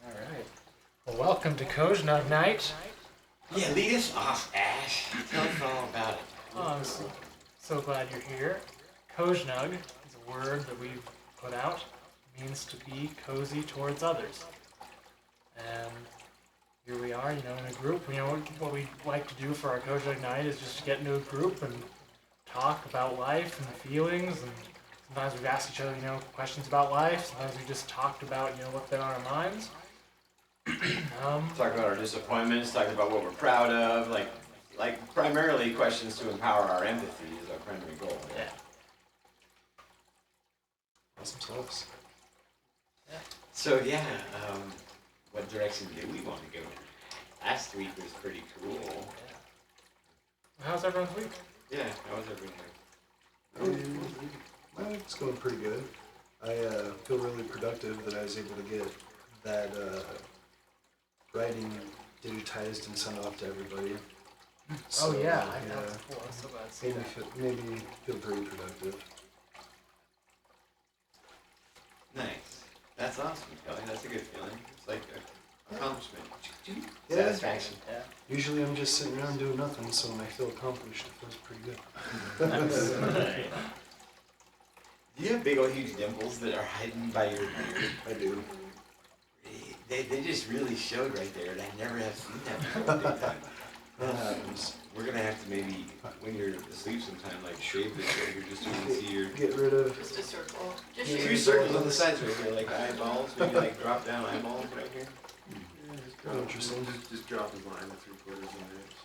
Alright. Well, welcome to COZSNUG night. Yeah, lead us off, Ash. Tell us all about it. Oh, I'm so glad you're here. COZSNUG is a word that we've put out. It means to be cozy towards others. And here we are, in a group. What we like to do for our COZSNUG night is just to get into a group and talk about life and feelings. And sometimes we've asked each other, questions about life. Sometimes we just talked about, what's been on our minds. Talk about our disappointments, talk about what we're proud of, like primarily questions to empower our empathy is our primary goal. Yeah. Awesome sauce. Yeah. So what direction do we want to go in? Last week was pretty cool. Yeah. How's everyone's week? Yeah, how was everyone? My week's going pretty good. I feel really productive that I was able to get that writing digitized and sent off to everybody. So, Oh yeah, I know. Cool. I'm so glad to see that. Made me feel very productive. Nice. That's awesome, Kelly. That's a good feeling. It's like an accomplishment. Yeah. Satisfaction. Yeah. Usually I'm just sitting around doing nothing, so when I feel accomplished, it feels pretty good. Do you have big old huge dimples that are hidden by your beard? I do. They just really showed right there, and I never have seen that before. That happens. We're gonna have to maybe, when you're asleep sometime, like shave this over just so you can see your Get rid of. Just a circle. Just Yeah. two circles on the sides right here, like eyeballs, maybe like drop down eyeballs right here. Interesting. Just drop a line of 3/4 inch.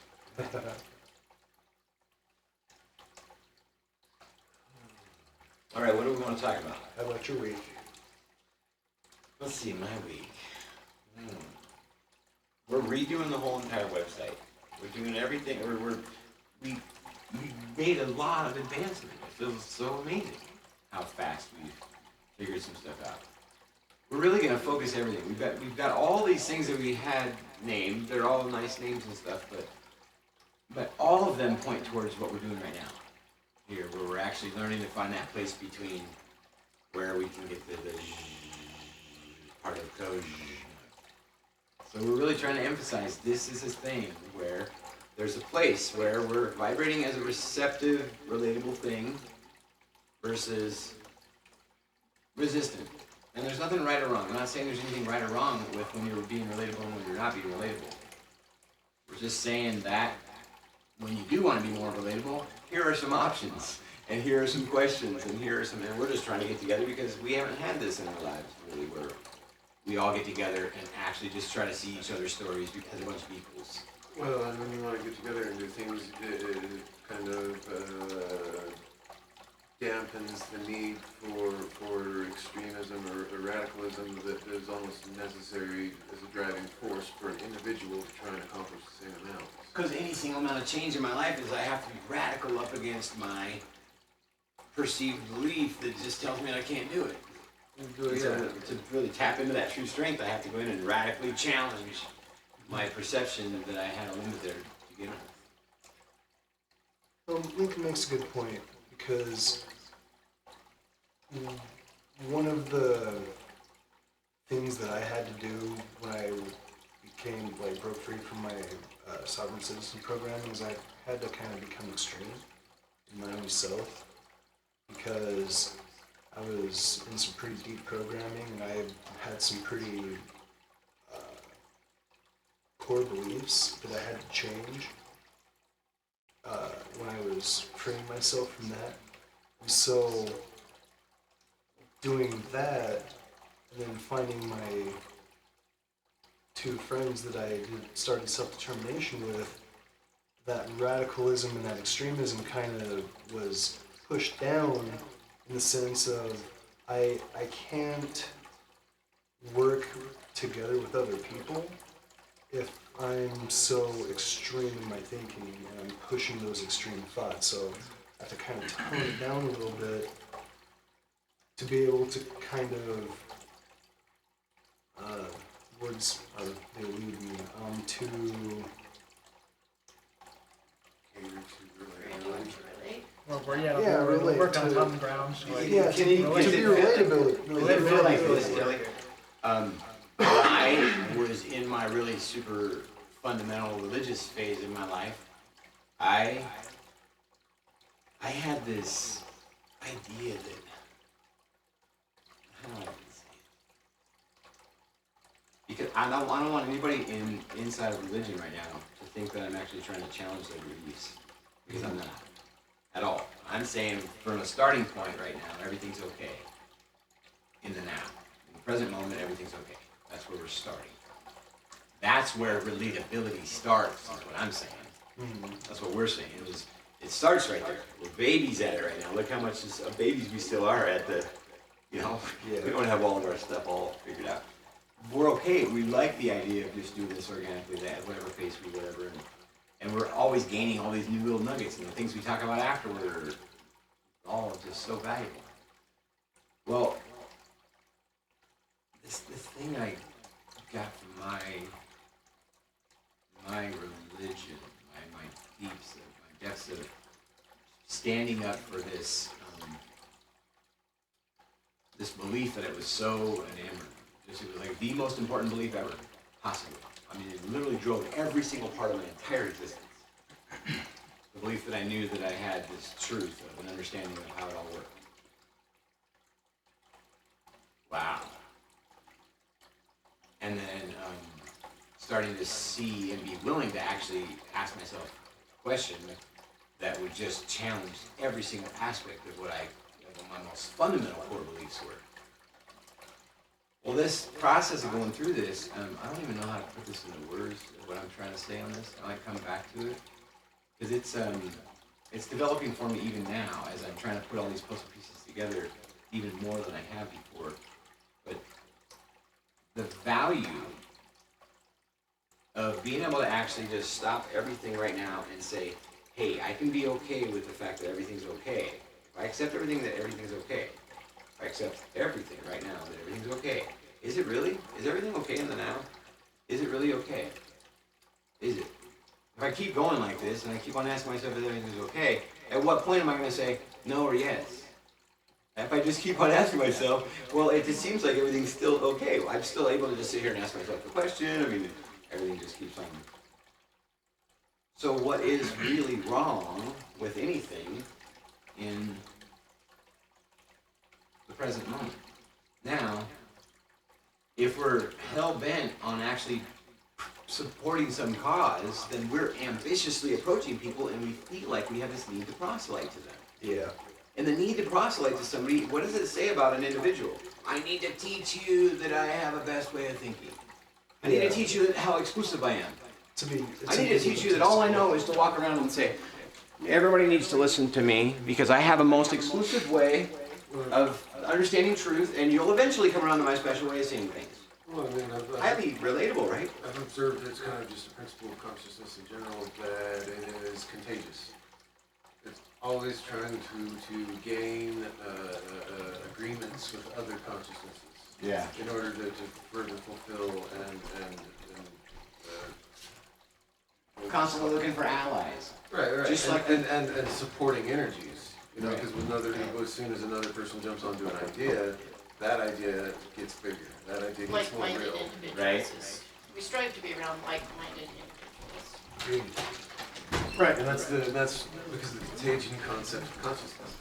All right, what do we want to talk about? How about your week? Let's see, my week. We're redoing the whole entire website. We're doing everything. We made a lot of advancement. It feels so amazing how fast we've figured some stuff out. We're really going to focus everything. We've got all these things that we had named. They're all nice names and stuff, but all of them point towards what we're doing right now. Here, where we're actually learning to find that place between where we can get the part of code. So we're really trying to emphasize this is a thing where there's a place where we're vibrating as a receptive, relatable thing versus resistant. And there's nothing right or wrong. I'm not saying there's anything right or wrong with when you're being relatable and when you're not being relatable. We're just saying that when you do want to be more relatable, here are some options, and here are some questions, and and we're just trying to get together because we haven't had this in our lives, really, where we all get together and actually just try to see each other's stories because a bunch of equals. Well, and when you want to get together and do things, it kind of dampens the need for extremism or radicalism that is almost necessary as a driving force for an individual to try and accomplish the same amount. Because any single amount of change in my life is I have to be radical up against my perceived belief that just tells me I can't do it. So to really tap into that true strength, I have to go in and radically challenge my perception that I had a limit there to begin with. Lincoln makes a good point because one of the things that I had to do when I broke free from my sovereign citizen program is I had to kind of become extreme in my own self because I was in some pretty deep programming and I had some pretty core beliefs that I had to change when I was freeing myself from that. And so doing that and then finding my two friends that I started self-determination with, that radicalism and that extremism kind of was pushed down in the sense of I can't work together with other people if I'm so extreme in my thinking and I'm pushing those extreme thoughts. So I have to kind of tone it down a little bit to be able to kind of words are they elude me to We're relate working on to- common ground. So to be relatable. Does it feel like this, Kelly? my really super fundamental religious phase in my life, I had this idea that, how do I say it? Because I don't want anybody inside of religion right now to think that I'm actually trying to challenge their beliefs, because I'm not at all. I'm saying from a starting point right now, everything's okay. In the now, in the present moment, everything's okay. That's where we're starting. That's where relatability starts, is what I'm saying. That's what we're saying. It starts right there. We're babies at it right now. Look how much of babies we still are at the, we don't have all of our stuff all figured out. We're okay. We like the idea of just doing this organically, that whatever pace we whatever, and we're always gaining all these new little nuggets, and the things we talk about afterward are all just so valuable. Well, this thing I got from my religion, my deeps, my depths of standing up for this this belief that it was so enamored. It was like the most important belief ever, possible. I mean, it literally drove every single part of my entire existence. The belief that I knew that I had this truth of an understanding of how it all worked. Wow. And then starting to see and be willing to actually ask myself a question that would just challenge every single aspect of what my most fundamental core beliefs were. Well, this process of going through this, I don't even know how to put this into words, what I'm trying to say on this. I might come back to it, because it's developing for me even now as I'm trying to put all these puzzle pieces together even more than I have before. But the value of being able to actually just stop everything right now and say, hey, I can be okay with the fact that everything's okay. If I accept everything that everything's okay. If I accept everything right now that everything's okay. Is it really? Is everything okay in the now? Is it really okay? Is it? If I keep going like this and I keep on asking myself if everything's okay, at what point am I going to say no or yes? If I just keep on asking myself, well, it just seems like everything's still okay. I'm still able to just sit here and ask myself the question. I mean, everything just keeps on. So what is really wrong with anything in the present moment? Now, if we're hell-bent on actually supporting some cause, then we're ambitiously approaching people and we feel like we have this need to proselyte to them. Yeah. And the need to proselyte to somebody, what does it say about an individual? I need to teach you that I have a best way of thinking. I need to teach you how exclusive I am. I need to teach you that all I know is to walk around and say, everybody needs to listen to me because I have a most exclusive way of understanding truth, and you'll eventually come around to my special way of seeing things. Well, I mean, Highly relatable, right? I've observed it's kind of just a principle of consciousness in general that it is contagious. It's always trying to gain agreements with other consciousnesses. Yeah. In order to further fulfill and Constantly looking for allies. right. Just and, like and supporting energies. You know, Right. because as soon as another person jumps onto an idea, that idea gets bigger. That idea gets more Like-minded real. individuals. Right. We strive to be around like-minded individuals. Right, and that's because of the contagion concept of consciousness.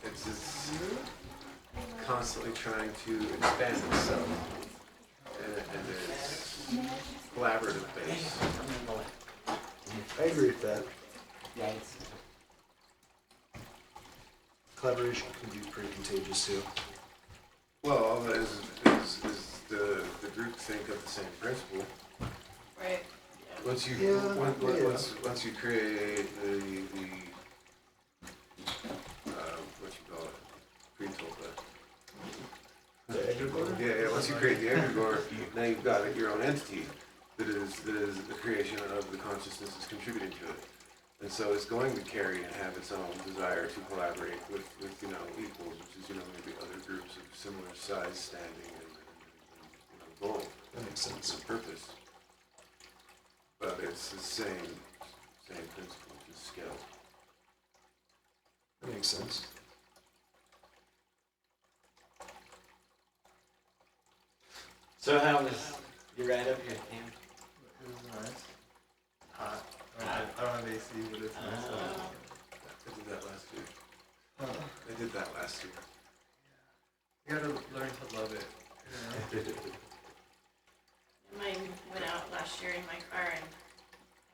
It's constantly trying to expand itself, and it's collaborative based. I agree with that. Yeah, it's Collaboration can be pretty contagious too. Well, as the group think of the same principle. Right. Once you Yeah, once you create the what you call it, pre-told The egregore? yeah. Once you create the egregore, now you've got your own entity that is the creation of the consciousness is contributing to it, and so it's going to carry and have its own desire to collaborate with equals, which is maybe other groups of similar size, standing, and goal. That makes sense. And purpose. But it's the same principle, just scale. That makes sense. so how does You right up here, Cam. It was nice. Hot. I don't have AC, but it's nice. I did that last year. I did that last year. You gotta learn to love it. You know? Mine went out last year in my car and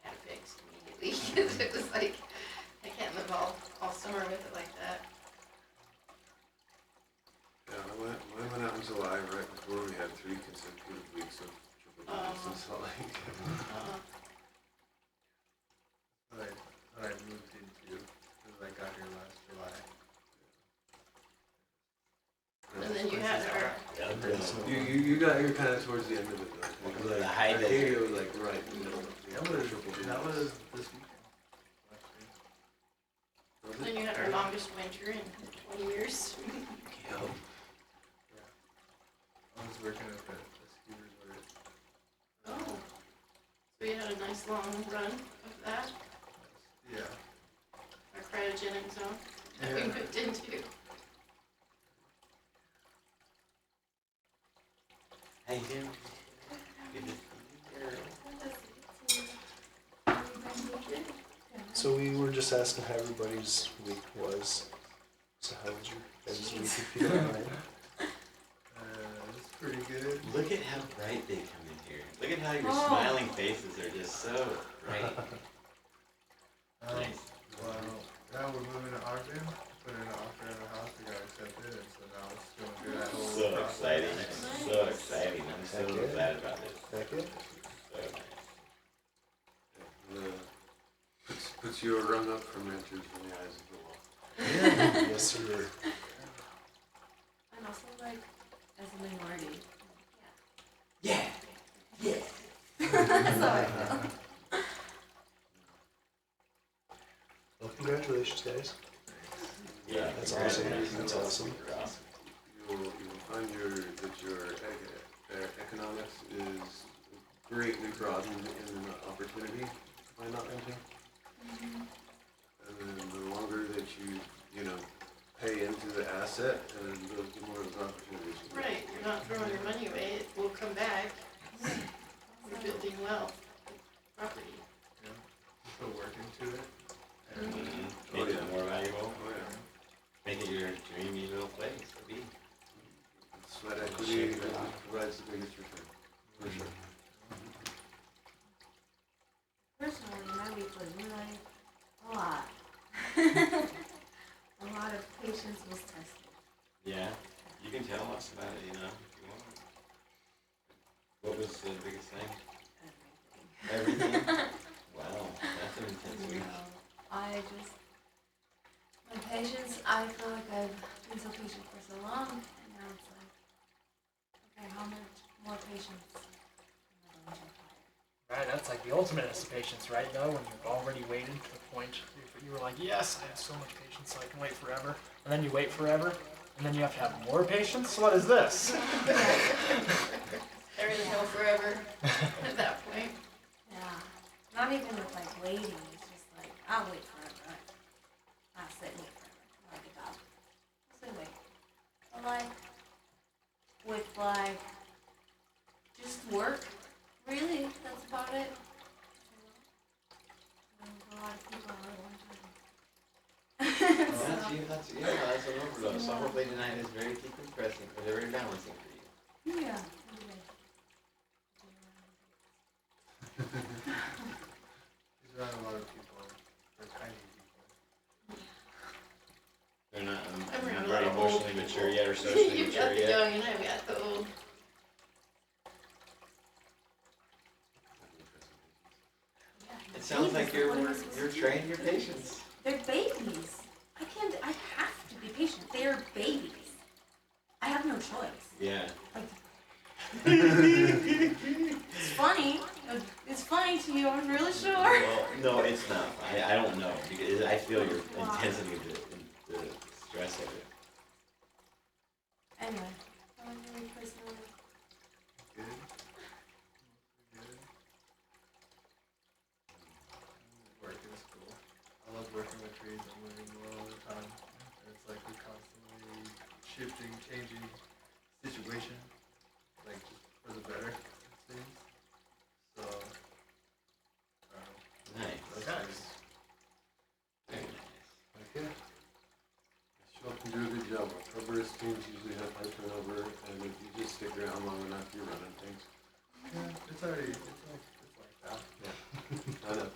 I had it fixed immediately because it was like, I can't live all summer with it like that. Yeah, I went out in July, right before we had 3 consecutive weeks of triple digits in Salt Lake. What I moved into because I got here last July. And then you had our, You got here kind of towards the end of it though. Because of the I high came desert. like right in the middle of the triple digits. That was this weekend. Last week. then you had our longest winter in 20 years. Yeah. I was working at the ski resort. Oh. So you had a nice long run of that, Yeah. our cryogenic zone that we Yeah. moved into. How you doing? Good to see you. So we were just asking how everybody's week was. So how was your guys' week, if you don't mind? It's pretty good. Look at how bright they come in here. Look at how your Oh. smiling faces are just so bright. Nice. Well, now we're moving to Ogden. Put in an offer in the house. We got accepted, and so now it's going through that whole So process. exciting. So exciting. I'm so Heck yeah. glad about this. That good? So nice. Puts you a rung up fermenters in the eyes of the law. Yes, sir. I'm also like, as a minority. Yeah. Yeah. That's how I feel. Well, congratulations, guys. Yeah. That's awesome. That's awesome. You're awesome. You'll find that your economics is greatly broadened in opportunity by not renting. And then the longer that you know, pay into the asset, and then the more of those opportunities. you get. Right, you're not throwing your money away, it will come back. You're building wealth, property. Yeah. Put work into it. And Mm-hmm. Oh, Make yeah. it more valuable. Oh, yeah. Make it your dreamy little place to be. Sweat equity provides the biggest return, for sure. Personally, my week was really a lot. A lot of patience was tested. Yeah. You can tell us about it, you know, if you want. What was the biggest thing? Everything. Everything? Wow, that's an intense week. My patience, I feel like I've been so patient for so long, and now it's like, okay, how much more patience am I going to require? Right, that's like the ultimate of patience, right? Though, when you've already waited to the point you were like, yes, I have so much patience, so I can wait forever. And then you wait forever, and then you have to have more patience. What is this? Everything hell forever at that point. Yeah, not even with like waiting, it's just like, I'll wait forever. I'll sit and wait forever till I get up. I'll sit and wait. But like, with like, just work, really, that's about it. A lot of people all at one time. That's an overdose. So hopefully tonight is very decompressing, or very balancing for you. Yeah. He's around a lot of people, or tiny people. They're not I'm around a very lot of old emotionally people. mature yet, or socially You've mature got the yet. young and I've got the old. It sounds like you're What am I supposed to do? training your patience. They're babies. I have to be patient. They're babies. I have no choice. Yeah. It's funny. It's funny to you, I'm really sure. Well, no, it's not. I don't know, because I feel your intensity of the stress of it. Anyway, how was your week personally? Good. Mostly good. Working is cool. I love working with trees. I'm learning more all the time. And it's like we're constantly shifting, changing situation, like just for the better, it seems. around long enough, you're running things. Yeah, it's already, it's like that. I know.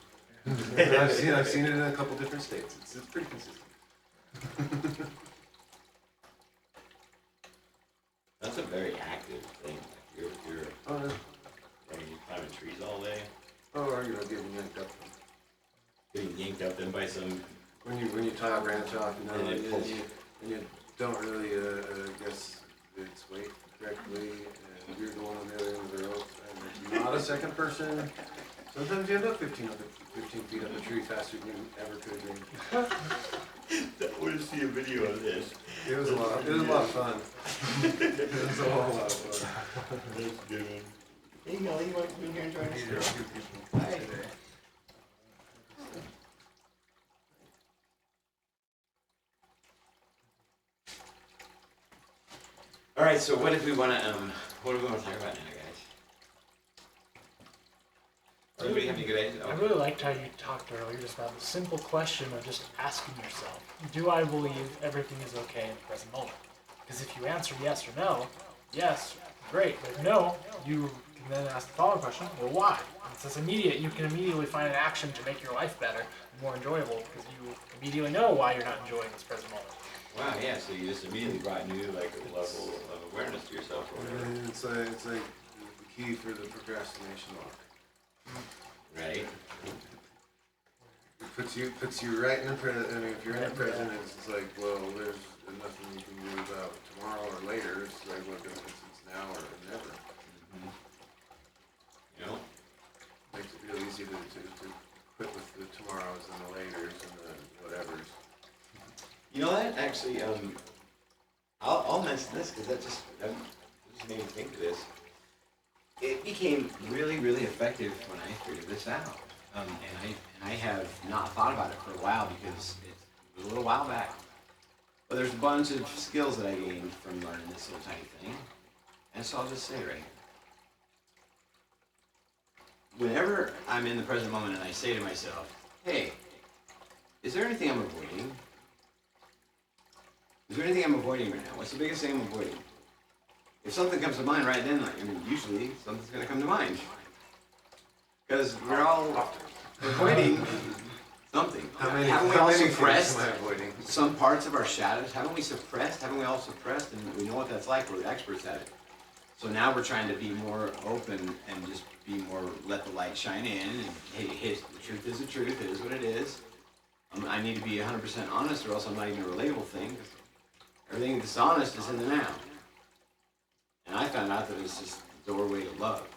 I've seen it in a couple different states. It's pretty consistent. That's a very active thing. Like you're Oh, no. I mean, you climbing trees all day, Oh, or, you know, getting yanked up. getting yanked up then by some. When you tie a branch off, you know, And it pulls. and you don't really, guess its weight correctly, and you're the one on the other end of the rope, and there's not a second person. Sometimes you end up 15 feet up the tree faster than you ever could have been. I want to see a video of this. It was a lot of fun. It was a whole lot of fun. That's good. Hey, no, you want to come in here and join us? These are two people Hi. today. All right, so what do we want to talk about now, guys? Everybody have any good ideas? I really liked how you talked earlier just about the simple question of just asking yourself, do I believe everything is okay in the present moment? Because if you answer yes or no, yes, great. But if no, you can then ask the following question, well, why? And it's this immediate, you can immediately find an action to make your life better and more enjoyable because you immediately know why you're not enjoying this present moment. Wow, yeah, so you just immediately brought new, like, a level of awareness to yourself or whatever. And it's like the key for the procrastination lock. Right? It puts you right in the present. I mean, if you're in the present, it's like, well, there's nothing you can do about tomorrow or later. It's like, what difference it's now or never. Mm-hmm. You know? Makes it real easy to quit with the tomorrows and the laters and the whatevers. You know that actually, I'll mention this because that just made me think of this. It became really, really effective when I figured this out, and I have not thought about it for a while because it was a little while back. But there's a bunch of skills that I gained from learning this little tiny thing, and so I'll just say right here. Whenever I'm in the present moment and I say to myself, "Hey, is there anything I'm avoiding? Is there anything I'm avoiding right now? What's the biggest thing I'm avoiding?" If something comes to mind right then, usually something's going to come to mind. Because we're all avoiding something. Haven't we all suppressed am I avoiding? some parts of our shadows? Haven't we suppressed? Haven't we all suppressed? And we know what that's like. We're the experts at it. So now we're trying to be more open and just be more, let the light shine in. And hey, the truth is the truth. It is what it is. I need to be 100% honest or else I'm not even a relatable thing. Everything that's honest is in the now. And I found out that it's just the doorway to love.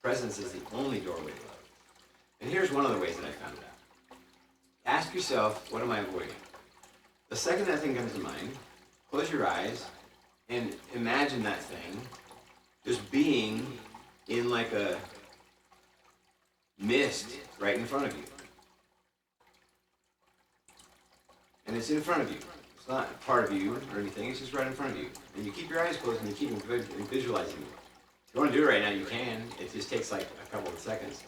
Presence is the only doorway to love. And here's one of the ways that I found it out. Ask yourself, what am I avoiding? The second that thing comes to mind, close your eyes and imagine that thing just being in like a mist right in front of you. And it's in front of you. It's not part of you or anything, it's just right in front of you. And you keep your eyes closed and you keep visualizing it. If you want to do it right now, you can. It just takes like a couple of seconds.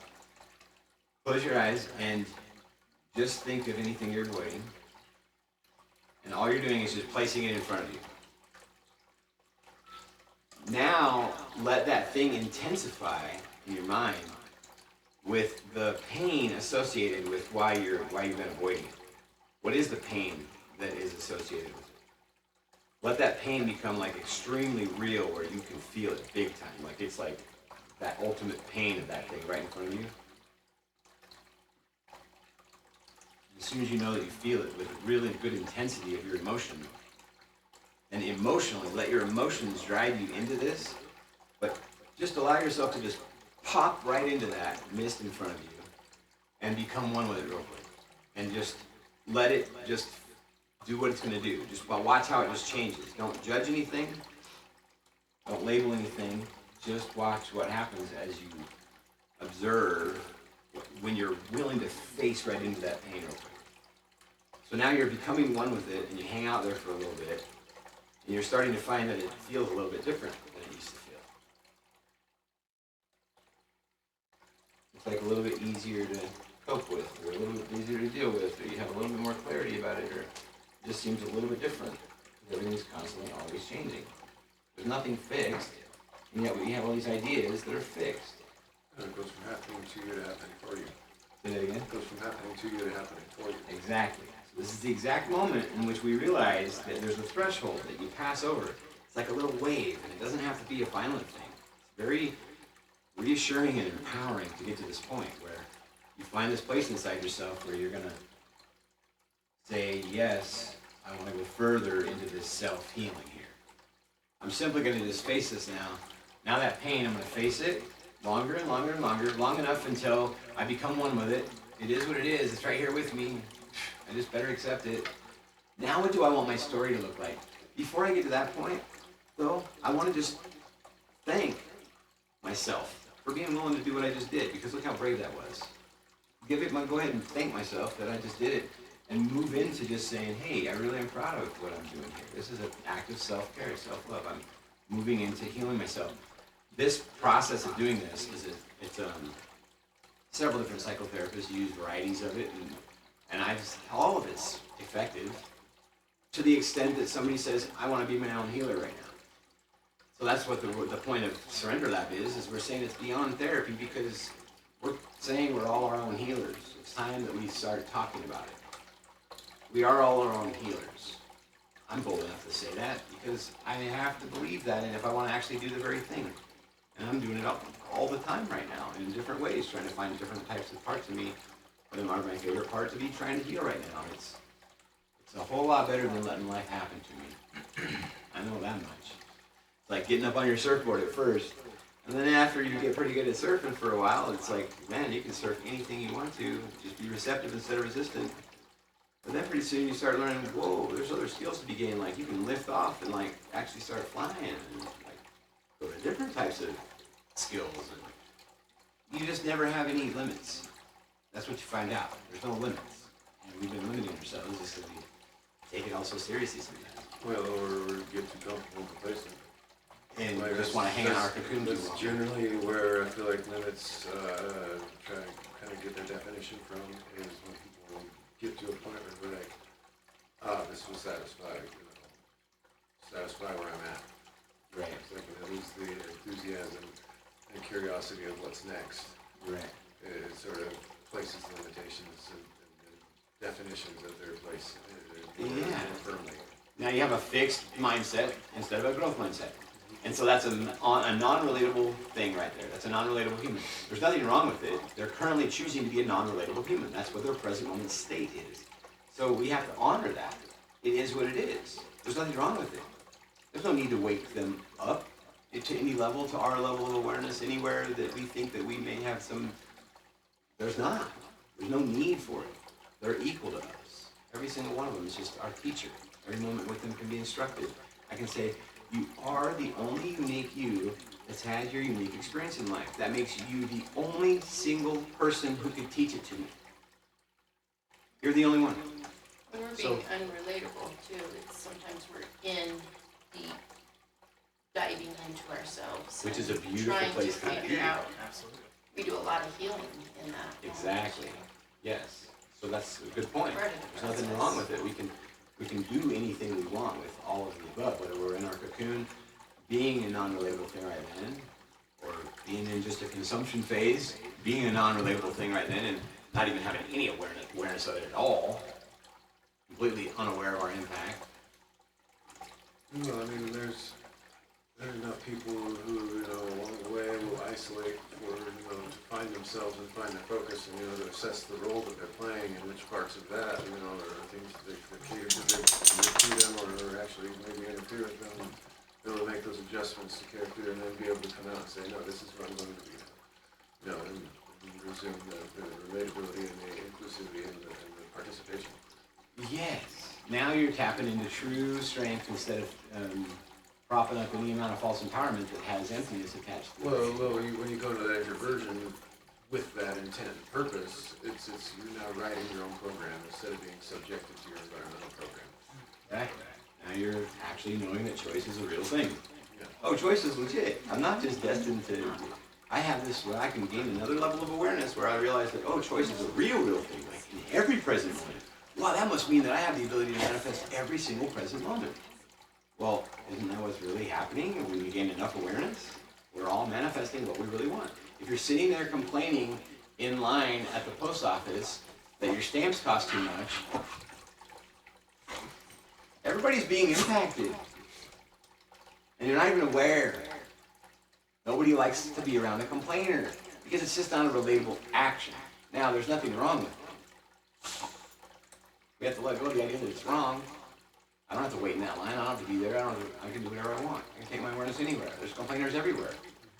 Close your eyes and just think of anything you're avoiding. And all you're doing is just placing it in front of you. Now, let that thing intensify in your mind with the pain associated with why you've been avoiding it. What is the pain that is associated with it? Let that pain become like extremely real where you can feel it big time. Like it's like that ultimate pain of that thing right in front of you. As soon as you know that you feel it with really good intensity of your emotion, and emotionally, let your emotions drive you into this, but just allow yourself to just pop right into that mist in front of you and become one with it real quick. And just let it just do what it's going to do. Just watch how it just changes. Don't judge anything. Don't label anything. Just watch what happens as you observe when you're willing to face right into that pain real quick. So now you're becoming one with it and you hang out there for a little bit and you're starting to find that it feels a little bit different than it used to feel. It's like a little bit easier to cope with, or a little bit easier to deal with, or you have a little bit more clarity about it, or it just seems a little bit different. Everything's constantly always changing. There's nothing fixed. And yet we have all these ideas that are fixed. And it goes from happening to you to happening for you. Say that again? It goes from happening to you to happening for you. Exactly. So this is the exact moment in which we realize that there's a threshold that you pass over. It's like a little wave, and it doesn't have to be a violent thing. It's very reassuring and empowering to get to this point where you find this place inside yourself where you're going to say, yes, I want to go further into this self-healing here. I'm simply going to just face this now. Now that pain, I'm going to face it longer and longer and longer, long enough until I become one with it. It is what it is. It's right here with me. I just better accept it. Now what do I want my story to look like? Before I get to that point, though, I want to just thank myself for being willing to do what I just did, because look how brave that was. Go ahead and thank myself that I just did it, and move into just saying, hey, I really am proud of what I'm doing here. This is an act of self-care, self-love. I'm moving into healing myself. This process of doing this it's several different psychotherapists use varieties of it, and all of it's effective to the extent that somebody says, I want to be my own healer right now. So that's what the point of Surrender Lab is we're saying it's beyond therapy, because we're saying we're all our own healers. It's time that we start talking about it. We are all our own healers. I'm bold enough to say that because I have to believe that, and if I want to actually do the very thing. And I'm doing it all the time right now in different ways, trying to find different types of parts of me. But my favorite part to be trying to heal right now. It's a whole lot better than letting life happen to me. I know that much. It's like getting up on your surfboard at first, and then after you get pretty good at surfing for a while, it's like, man, you can surf anything you want to. Just be receptive instead of resistant. But then pretty soon you start learning, whoa, there's other skills to be gained. Like you can lift off and like actually start flying and like go to different types of skills. And you just never have any limits. That's what you find out. There's no limits. And we've been limiting ourselves just because we take it all so seriously sometimes. Well, or get too comfortable and complacent. And Like we just want to hang in our cocoon too That's long. generally where I feel like limits kind of get their definition from, is when people get to a point where they're like, this will satisfy where I'm at. Right. It's like I lose the enthusiasm and curiosity of what's next. Right. It sort of places limitations and definitions of their place more firmly. Now you have a fixed mindset instead of a growth mindset. And so that's a non-relatable thing right there. That's a non-relatable human. There's nothing wrong with it. They're currently choosing to be a non-relatable human. That's what their present moment state is. So we have to honor that. It is what it is. There's nothing wrong with it. There's no need to wake them up to any level, to our level of awareness, anywhere that we think that we may have some. There's not. There's no need for it. They're equal to us. Every single one of them is just our teacher. Every moment with them can be instructed. I can say, you are the only unique you that's had your unique experience in life. That makes you the only single person who could teach it to me. You're the only one. When we're being unrelatable too, it's sometimes we're in deep, diving into ourselves. Which is a and beautiful trying place to to figure be. out. Absolutely. We do a lot of healing in that. Exactly. Yes. So that's a good point. Part of the There's nothing process. wrong with it. We can do anything we want with all of the above, whether we're in our cocoon, being a non-relatable thing right then, or being in just a consumption phase, being a non-relatable thing right then, and not even having any awareness of it at all, completely unaware of our impact. Well, I mean, there's enough people who, along the way will isolate for, to find themselves and find their focus and, to assess the role that they're playing and which parts of that, are things that cater to them or actually maybe interfere with them. Be able to make those adjustments to character and then be able to come out and say, no, this is what I'm going to be. And resume the relatability and the inclusivity and the participation. Yes. Now you're tapping into true strength instead of propping up any amount of false empowerment that has emptiness attached to it. Well, when you go to that introversion with that intent and purpose, it's you're now writing your own program instead of being subjected to your environmental program. Exactly. Now you're actually knowing that choice is a real thing. Yeah. Oh, choice is legit. I'm not just destined to. I have this where I can gain another level of awareness where I realize that, oh, choice is a real thing, like in every present moment. Wow, that must mean that I have the ability to manifest every single present moment. Well, isn't that what's really happening when you gain enough awareness? all manifesting what we really want. If you're sitting there complaining in line at the post office that your stamps cost too much, everybody's being impacted. And you're not even aware. Nobody likes to be around a complainer because it's just not a relatable action. Now, there's nothing wrong with it. We have to let go of the idea that it's wrong. I don't have to wait in that line. I don't have to be there. I can do whatever I want. I can take my awareness anywhere. There's complainers everywhere.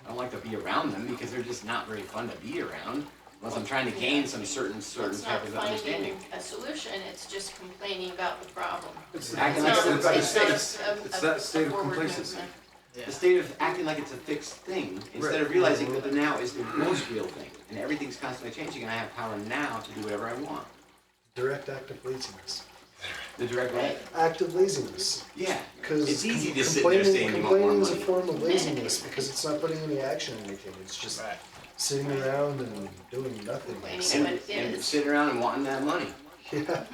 I don't like to be around them because they're just not very fun to be around unless I'm trying to gain some certain It's type not of understanding. finding a solution, it's just complaining about the problem. It's Acting It's like not- everybody's it's not it's a that state of forward complacency. movement. Yeah. The state of acting like it's a fixed thing instead of realizing that the now is the most real thing and everything's constantly changing and I have power now to do whatever I want. Direct act of laziness. The direct way? Act of laziness. Yeah. Because It's easy to sit there saying you want more complaining is a money. form of laziness because it's not putting any action in anything. It's just Right. sitting around and doing nothing. Complaining. So, What it And is. sitting around and wanting that money. yeah.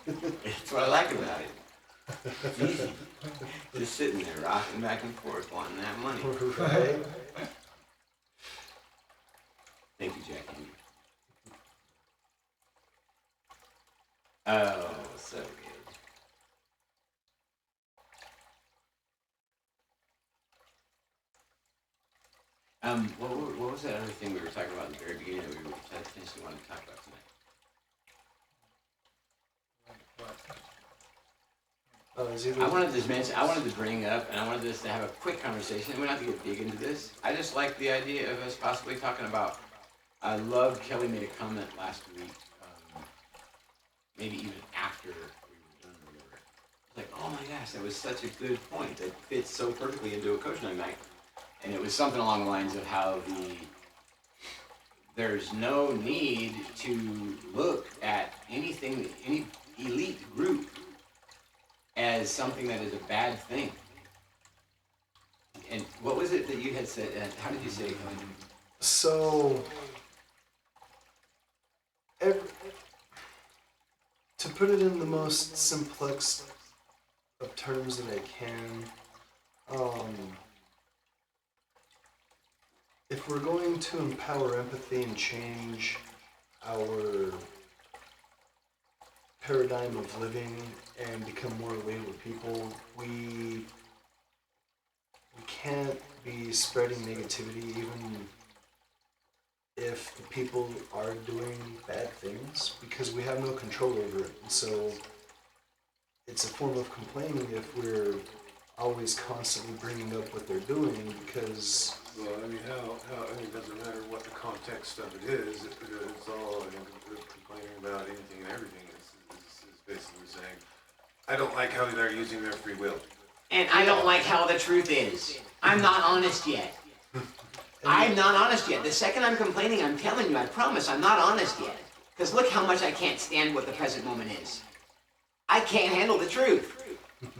That's what I like about it. It's easy. Just sitting there, rocking back and forth, wanting that money. Right? Thank you, Jackie. Oh, so good. What was that other thing we were talking about in the very beginning that we potentially wanted to talk about tonight? I wanted to bring up, and I wanted us to have a quick conversation. We don't have to get big into this. I just like the idea of us possibly talking about. I love Kelly made a comment last week, maybe even after we were done. We were like, oh my gosh, that was such a good point. That fits so perfectly into a COZSNUG night. And it was something along the lines of how there's no need to look at anything, any elite group as something that is a bad thing. And what was it that you had said? How did you say it? So, to put it in the most simplex of terms that I can, if we're going to empower empathy and change our paradigm of living and become more relatable people, we can't be spreading negativity even if the people are doing bad things because we have no control over it. And so it's a form of complaining if we're always constantly bringing up what they're doing because Well, I mean, it doesn't matter what the context of it is. It's all, complaining about anything and everything is basically saying, I don't like how they're using their free will. And I don't like how the truth is. I'm not honest yet. I'm not honest yet. The second I'm complaining, I'm telling you, I promise, I'm not honest yet. Because look how much I can't stand what the present moment is. I can't handle the truth.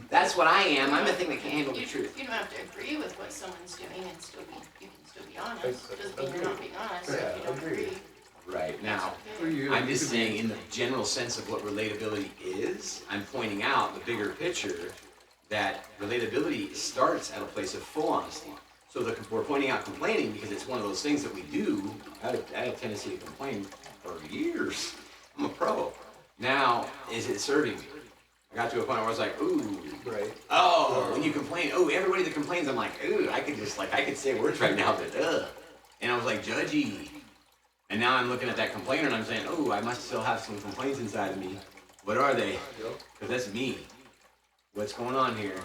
That's what I am. I'm the thing that can't handle the truth. You don't have to agree with what someone's doing and you can still be honest. It doesn't mean you're not being honest if you don't agree. Right. Now, For you, I'm just saying in the general sense of what relatability is, I'm pointing out the bigger picture that relatability starts at a place of full honesty. So we're pointing out complaining because it's one of those things that we do. I had a tendency to complain for years. I'm a pro. Now, is it serving me? I got to a point where I was like, ooh, right. oh, when you complain, oh, everybody that complains, I'm like, ooh, I could say words right now that, and I was like, judgy. And now I'm looking at that complainer and I'm saying, oh, I must still have some complaints inside of me. What are they? Because that's me. What's going on here?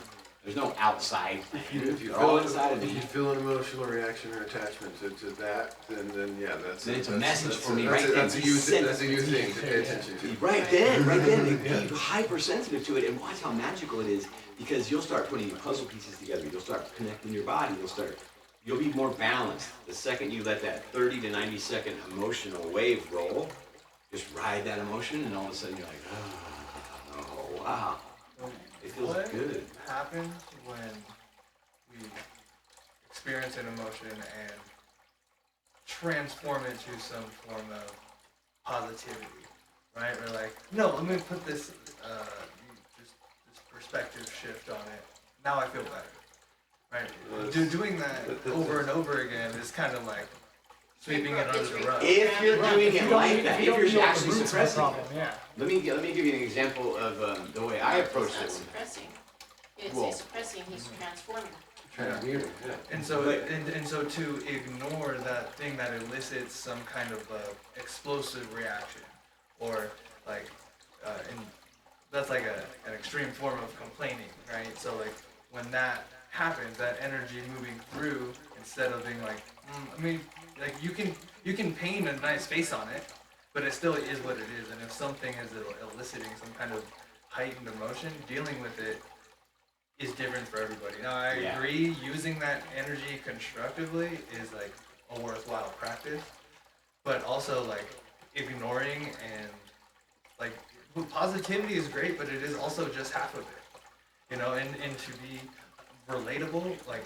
There's no outside. They're all inside of if me. you feel an emotional reaction or attachment to that, then yeah, that's Then it's a that's- message that's for me that's right That's then. a you Send that's a you thing to pay attention to. Right then, be hypersensitive to it and watch how magical it is because you'll start putting puzzle pieces together. You'll start connecting your body. You'll be more balanced. The second you let that 30 to 90 second emotional wave roll, just ride that emotion and all of a sudden you're like, oh wow. It feels What good. happens when we experience an emotion and transform it to some form of positivity, right? We're like, no, let me put this perspective shift on it. Now I feel better. right? Well, Doing that over and over again is kind of like sweeping it under the rug. If you're Right, doing if it you don't- like if that, you if don't you're know the actually roots of the suppressing problem, it. yeah. Let me give you an example of the way I approach He's not it. suppressing. It's Well- he's suppressing, he's transforming. Transmuting, yeah. And so to ignore that thing that elicits some kind of explosive reaction, or like, and that's like an extreme form of complaining, right? So like when that happens, that energy moving through, instead of being like, I mean, like you can paint a nice face on it, but it still is what it is. And if something is eliciting some kind of heightened emotion, dealing with it is different for everybody. Now I Yeah. agree, using that energy constructively is like a worthwhile practice, but also like ignoring and like positivity is great, but it is also just half of it, you know. And to be relatable, like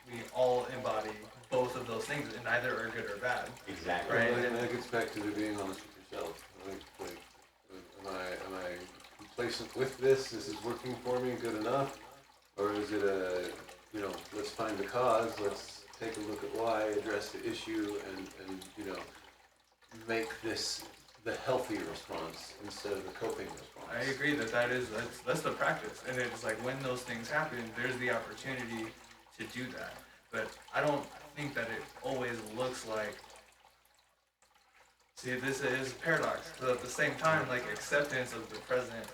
we all embody both of those things, and neither are good or bad. Exactly. Right. Well, and that gets back to the being honest with yourself. Like, am I complacent with this? This is working for me good enough? Or is it let's find the cause, let's take a look at why, address the issue, and make this the healthy response instead of the coping response. I agree that's the practice, and it's like when those things happen, there's the opportunity to do that. But I don't think that it always looks like. See, this is a paradox. But at the same time, like acceptance of the present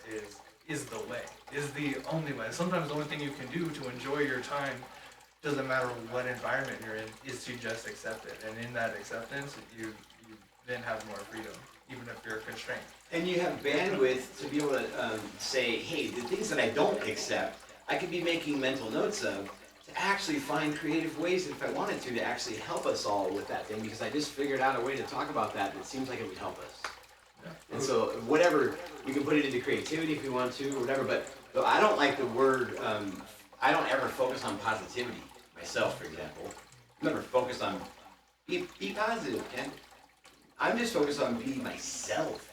is the way, is the only way. Sometimes the only thing you can do to enjoy your time, doesn't matter what environment you're in, is to just accept it. And in that acceptance, you then have more freedom, even if you're constrained. And you have bandwidth to be able to say, hey, the things that I don't accept, I could be making mental notes of, to actually find creative ways, if I wanted to actually help us all with that thing, because I just figured out a way to talk about that seems like it would help us. And so whatever, you can put it into creativity if you want to, or whatever, but I don't like the word, I don't ever focus on positivity, myself, for example. I'm never focused on, be positive, Ken. I'm just focused on being myself.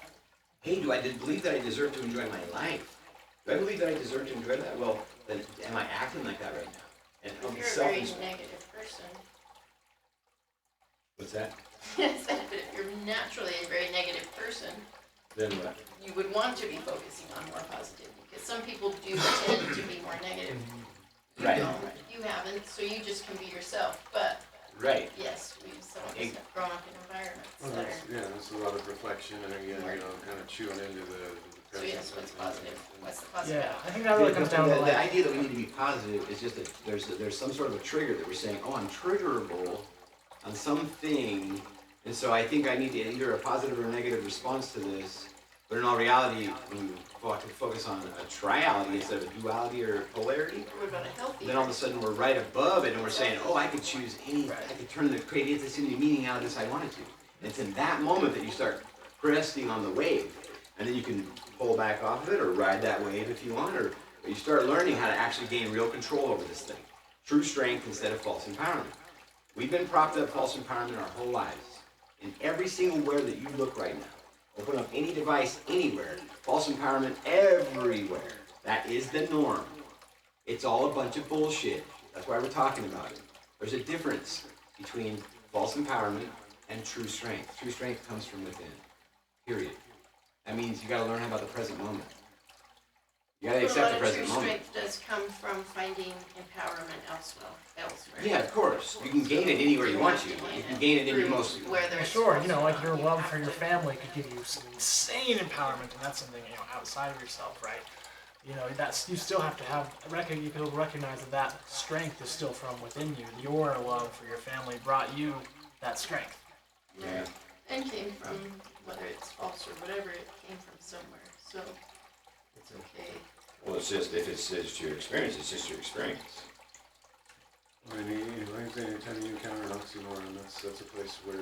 Hey, do I believe that I deserve to enjoy my life? Do I believe that I deserve to enjoy that? Well, then am I acting like that right now? And If you're a very negative person, What's that? if you're naturally a very negative person, Then what? you would want to be focusing on more positivity, because some people do tend to be more negative. You Right. don't, you haven't, so you just can be yourself, but Right. yes, some of us have grown up in environments Well, that that's a lot of reflection, and again, kind of chewing into the so present. yes, what's positive, what's the positive Yeah, I outcome? think that really comes down to The like, idea that we need to be positive is just that there's some sort of a trigger that we're saying, oh, I'm triggerable on something, and so I think I need to either a positive or negative response to this. But in all reality, when you focus on a triality instead of a duality or polarity, What about a healthy? then all of a sudden we're right above it and we're saying, oh, I could choose any, I could turn the create this into meaning out of this I wanted to. And it's in that moment that you start cresting on the wave. And then you can pull back off of it or ride that wave if you want, or you start learning how to actually gain real control over this thing. True strength instead of false empowerment. We've been propped up false empowerment our whole lives. In every single where that you look right now, open up any device anywhere, false empowerment everywhere. That is the norm. It's all a bunch of bullshit. That's why we're talking about it. There's a difference between false empowerment and true strength. True strength comes from within. Period. That means you gotta learn about the present moment. You gotta accept the present But a lot of moment. true strength does come from finding empowerment elsewhere. Yeah, of course. You can gain it anywhere you want to. You can gain it in your most. Whether it's sure, you know, like your love for your family could give you some insane empowerment, and that's something, you know, outside of yourself, right? You know, that's, you still have to have, you can recognize that that strength is still from within you. Your love for your family brought you that strength. Yeah. and came from, whether it's false or whatever, it came from somewhere. So it's okay. Well, it's just, if it's just your experience, it's just your experience. Anytime you encounter an oxymoron, that's a place where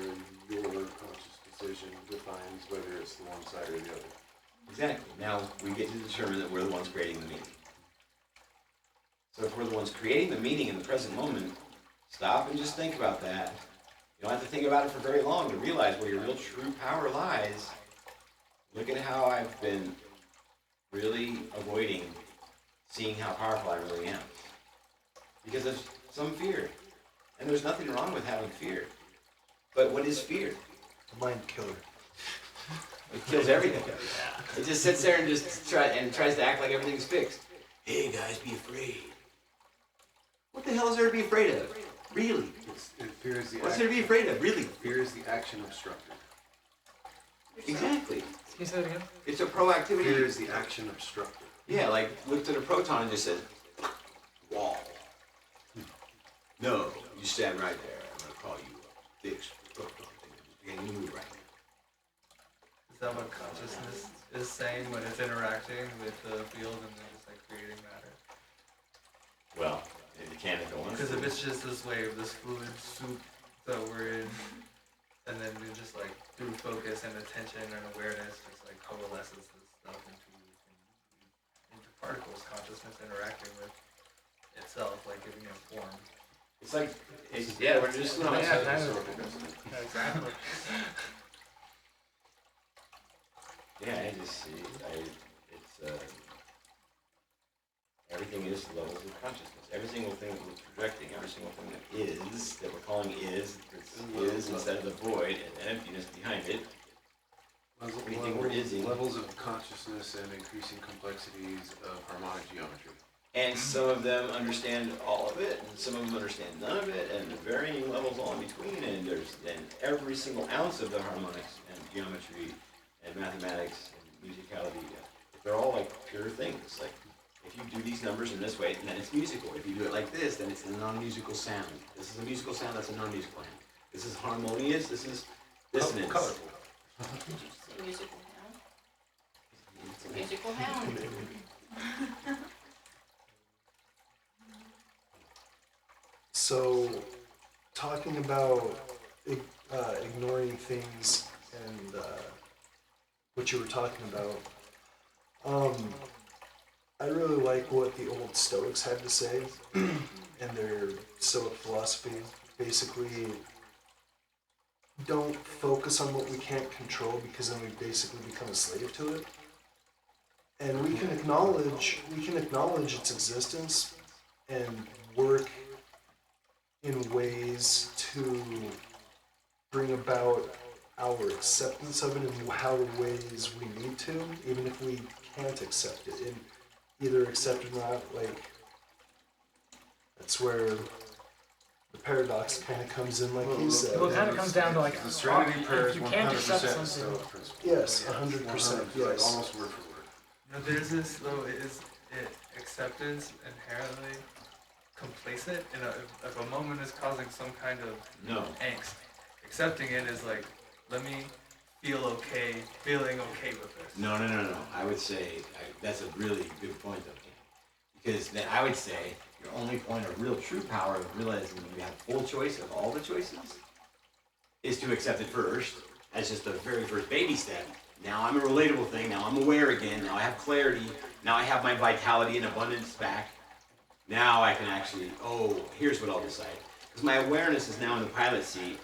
your conscious decision defines whether it's the one side or the other. Exactly. Now we get to determine that we're the ones creating the meaning. So if we're the ones creating the meaning in the present moment, stop and just think about that. You don't have to think about it for very long to realize where your real true power lies. Look at how I've been really avoiding seeing how powerful I really am. Because some fear. And there's nothing wrong with having fear. But what is fear? A mind killer. It kills everything. It just sits there and tries to act like everything's fixed. Hey guys, be afraid. What the hell is there to be afraid of? Really? Fear is the What's there to be afraid of? Really? Fear is the action obstructor. Exactly. Can you say that again? It's a proactivity. Fear is the action obstructor. Yeah, like looked at a proton and just said, wall. No, you stand right there. I'm gonna call you a fixed proton. You can't move right now. Is that what consciousness is saying when it's interacting with the field and then just like creating matter? Well, the mechanical one. Because if it's just this wave, this fluid soup that we're in, and then we just like through focus and attention and awareness, just like coalesces this stuff into particles, consciousness interacting with itself, like giving it form. It's like, yeah, we're just not. Yeah, exactly. Yeah, I just see. Everything is levels of consciousness. Every single thing that we're projecting, every single thing that we're calling is instead of the void and emptiness behind it. Everything we're ising. Levels of consciousness and increasing complexities of harmonic geometry. And some of them understand all of it, and some of them understand none of it, and the varying levels all in between, and there's then every single ounce of the harmonics and geometry and mathematics and musicality. They're all like pure things. Like if you do these numbers in this way, then it's musical. If you do it like this, then it's a non-musical sound. This is a musical sound, that's a non-musical sound. This is harmonious, this is dissonance. Colorful. Did you say musical hound? It's a musical hound. So, talking about ignoring things and what you were talking about, I really like what the old Stoics had to say and their Stoic philosophy. Basically, don't focus on what we can't control because then we basically become a slave to it. And we can acknowledge its existence and work in ways to bring about our acceptance of it in however ways we need to, even if we can't accept it. And either accept it or not, like, that's where the paradox kind of comes in, like he said. Well, it kind of comes down to like, The Serenity Prayer is if you can't 100% accept Stoic something, principle. Yes, 100%, 100%, yes. almost word for word. You know, there's this though, is it acceptance inherently complacent? If a moment is causing some kind of No. angst, accepting it is like, let me feel okay, feeling okay with this. No. I would say that's a really good point, though, Ken. Because then I would say your only point of real true power of realizing you have full choice of all the choices is to accept it first as just the very first baby step. Now I'm a relatable thing. Now I'm aware again. Now I have clarity. Now I have my vitality and abundance back. Now I can actually, here's what I'll decide. Because my awareness is now in the pilot seat.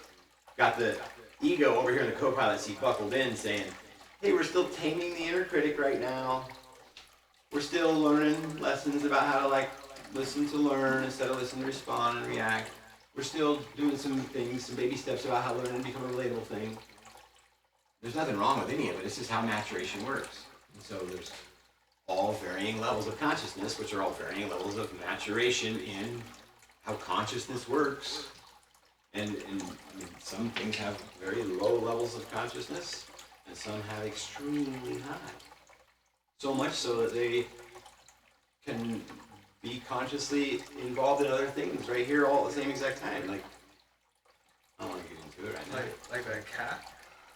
Got the ego over here in the co-pilot seat buckled in saying, hey, we're still taming the inner critic right now. We're still learning lessons about how to like listen to learn instead of listen to respond and react. We're still doing some things, some baby steps about how learning to become a relatable thing. There's nothing wrong with any of it. It's just how maturation works. And so there's all varying levels of consciousness, which are all varying levels of maturation in how consciousness works. And some things have very low levels of consciousness, and some have extremely high. So much so that they can be consciously involved in other things right here all at the same exact time. Like, I don't want to get into it right now. Like a cat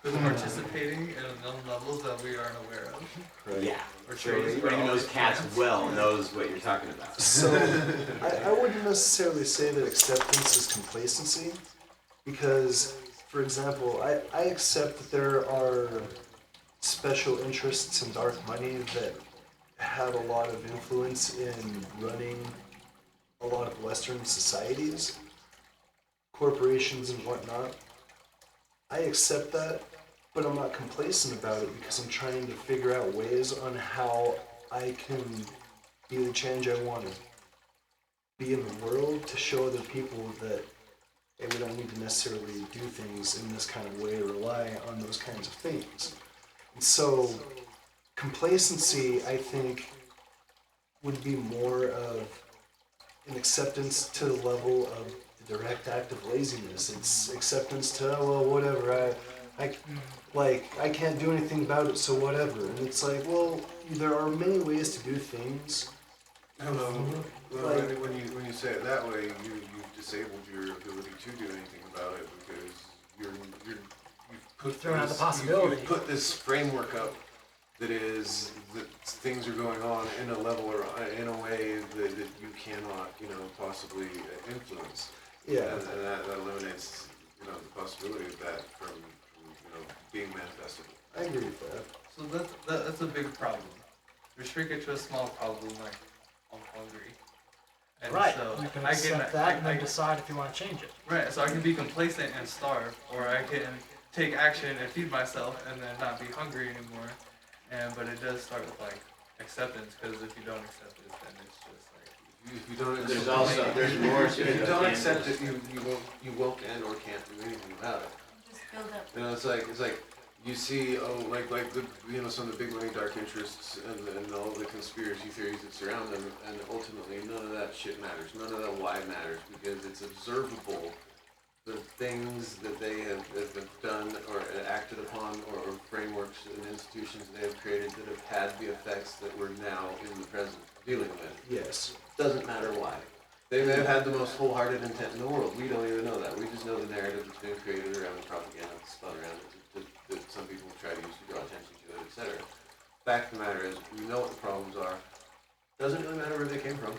who's participating in unknown levels that we aren't aware of. Right. Yeah. Or So trees, anybody or who all knows these cats plants. well knows what you're talking about. So, I wouldn't necessarily say that acceptance is complacency, because, for example, I accept that there are special interests in dark money that have a lot of influence in running a lot of Western societies, corporations and whatnot. I accept that, but I'm not complacent about it because I'm trying to figure out ways on how I can be the change I wanted. be in the world to show other people that, hey, we don't need to necessarily do things in this kind of way or rely on those kinds of things. And so complacency, I think, would be more of an acceptance to the level of the direct act of laziness. It's acceptance to, oh, well, whatever, I can't do anything about it, so whatever. And it's like, well, there are many ways to do things. I don't know. Well, Like- when you say it that way, you've disabled your ability to do anything about it because you've put Thrown out the this- possibility. You've put this framework up that things are going on in a level or in a way that you cannot, possibly influence. Yeah. And that eliminates, the possibility of that from being manifested. I agree with that. So that's a big problem. Restrict it to a small problem like I'm hungry. And Right. so You can I accept that and then decide if you want to change it. right, so I can be complacent and starve, or I can take action and feed myself and then not be hungry anymore. But it does start with like acceptance, because if you don't accept it, then it's just like If you don't There's accept also, there's more to if it. you don't accept it, you won't and or can't do anything about it. Just build up. It's like you see, like the some of the big money dark interests and all the conspiracy theories that surround them, and ultimately none of that shit matters. None of that why matters because it's observable. The things that they have done or acted upon, or frameworks and institutions they have created that have had the effects that we're now in the present dealing with. Yes. Doesn't matter why. They may have had the most wholehearted intent in the world. We don't even know that. We just know the narrative that's been created around the propaganda that's spun around it that some people try to use to draw attention to it, etc. Fact of the matter is, we know what the problems are. Doesn't really matter where they came from.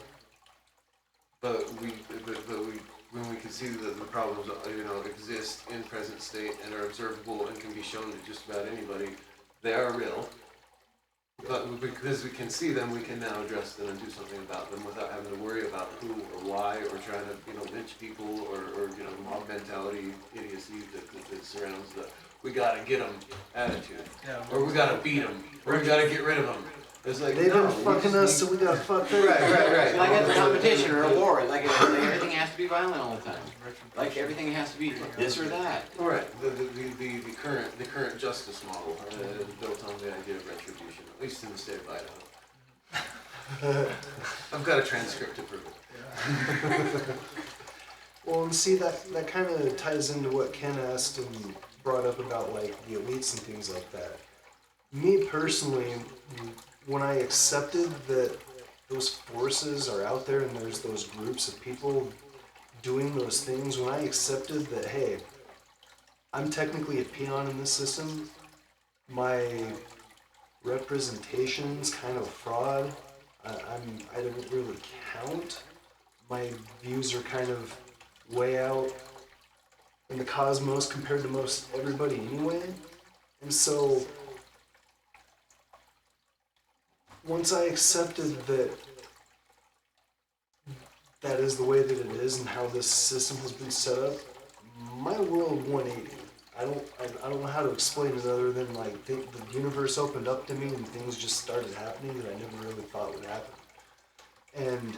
But when we can see that the problems exist in present state and are observable and can be shown to just about anybody, they are real. But because we can see them, we can now address them and do something about them without having to worry about who or why or trying to lynch people or mob mentality idiocy that surrounds the we gotta get them attitude, or we gotta beat them, or we gotta get rid of them. It's like They've no, been fucking we us, just so we gotta fuck them. right. Like it's a competition or a war, like everything has to be violent all the time. Like everything has to be this or that. Right. The current justice model is built on the idea of retribution, at least in the state of Idaho. I've got a transcript to prove it. Well, and see, that kind of ties into what Ken asked and brought up about, like, the elites and things like that. Me personally, when I accepted that those forces are out there and there's those groups of people doing those things, when I accepted that, hey, I'm technically a peon in this system, my representation's kind of a fraud, I don't really count, my views are kind of way out in the cosmos compared to most everybody anyway. And so once I accepted that that is the way that it is and how this system has been set up, my world 180. I don't know how to explain it other than like the universe opened up to me and things just started happening that I never really thought would happen. And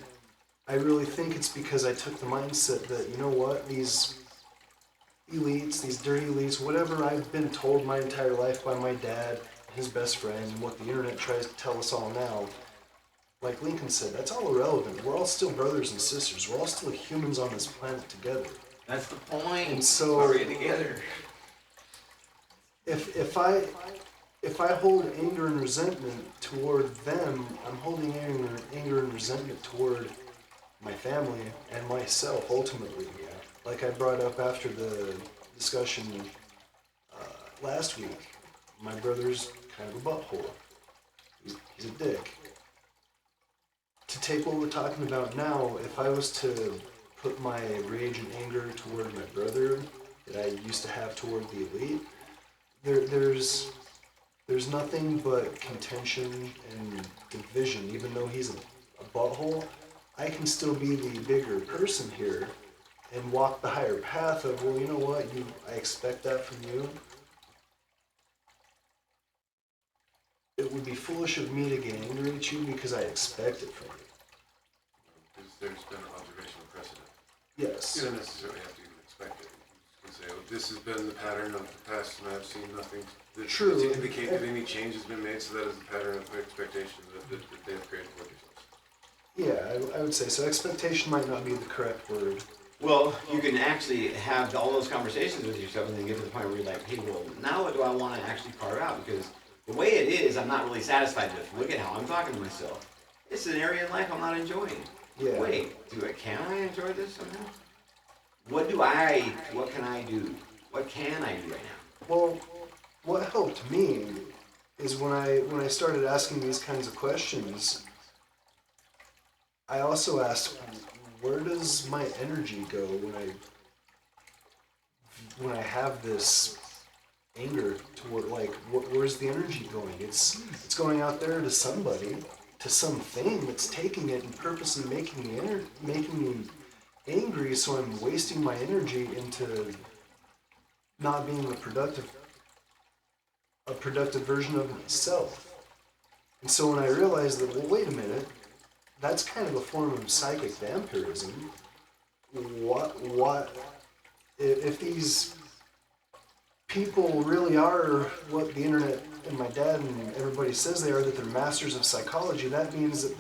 I really think it's because I took the mindset that, you know what, these elites, these dirty elites, whatever I've been told my entire life by my dad, his best friend, and what the internet tries to tell us all now, like Lincoln said, that's all irrelevant. We're all still brothers and sisters. We're all still humans on this planet together. That's the point. And so, We're together. if I hold anger and resentment toward them, I'm holding anger and resentment toward my family and myself ultimately. Like I brought up after the discussion last week, my brother's kind of a butthole. He's a dick. To take what we're talking about now, if I was to put my rage and anger toward my brother that I used to have toward the elite, there's nothing but contention and division. Even though he's a butthole, I can still be the bigger person here and walk the higher path of, well, you know what, I expect that from you. It would be foolish of me to get angry at you because I expect it from you. there's been observational precedent. Yes. You don't necessarily have to even expect it. You can say, oh, this has been the pattern of the past, and I've seen nothing that True. to indicate that any change has been made, so that is the pattern of expectation that they have created for themselves. Yeah, I would say so. Expectation might not be the correct word. Well, you can actually have all those conversations with yourself and then get to the point where you're like, hey, well, now what do I want to actually carve out? Because the way it is, I'm not really satisfied with. Look at how I'm talking to myself. It's an area in life I'm not enjoying. Yeah. Wait, can I enjoy this somehow? What can I do? What can I do right now? Well, what helped me is when I started asking these kinds of questions, I also asked, where does my energy go when I have this anger toward, like, where's the energy going? It's going out there to somebody, to something that's taking it and purposely making me angry, so I'm wasting my energy into not being a productive version of myself. And so when I realized that, well, wait a minute, that's kind of a form of psychic vampirism. What if these people really are what the internet and my dad and everybody says they are, that they're masters of psychology? That means that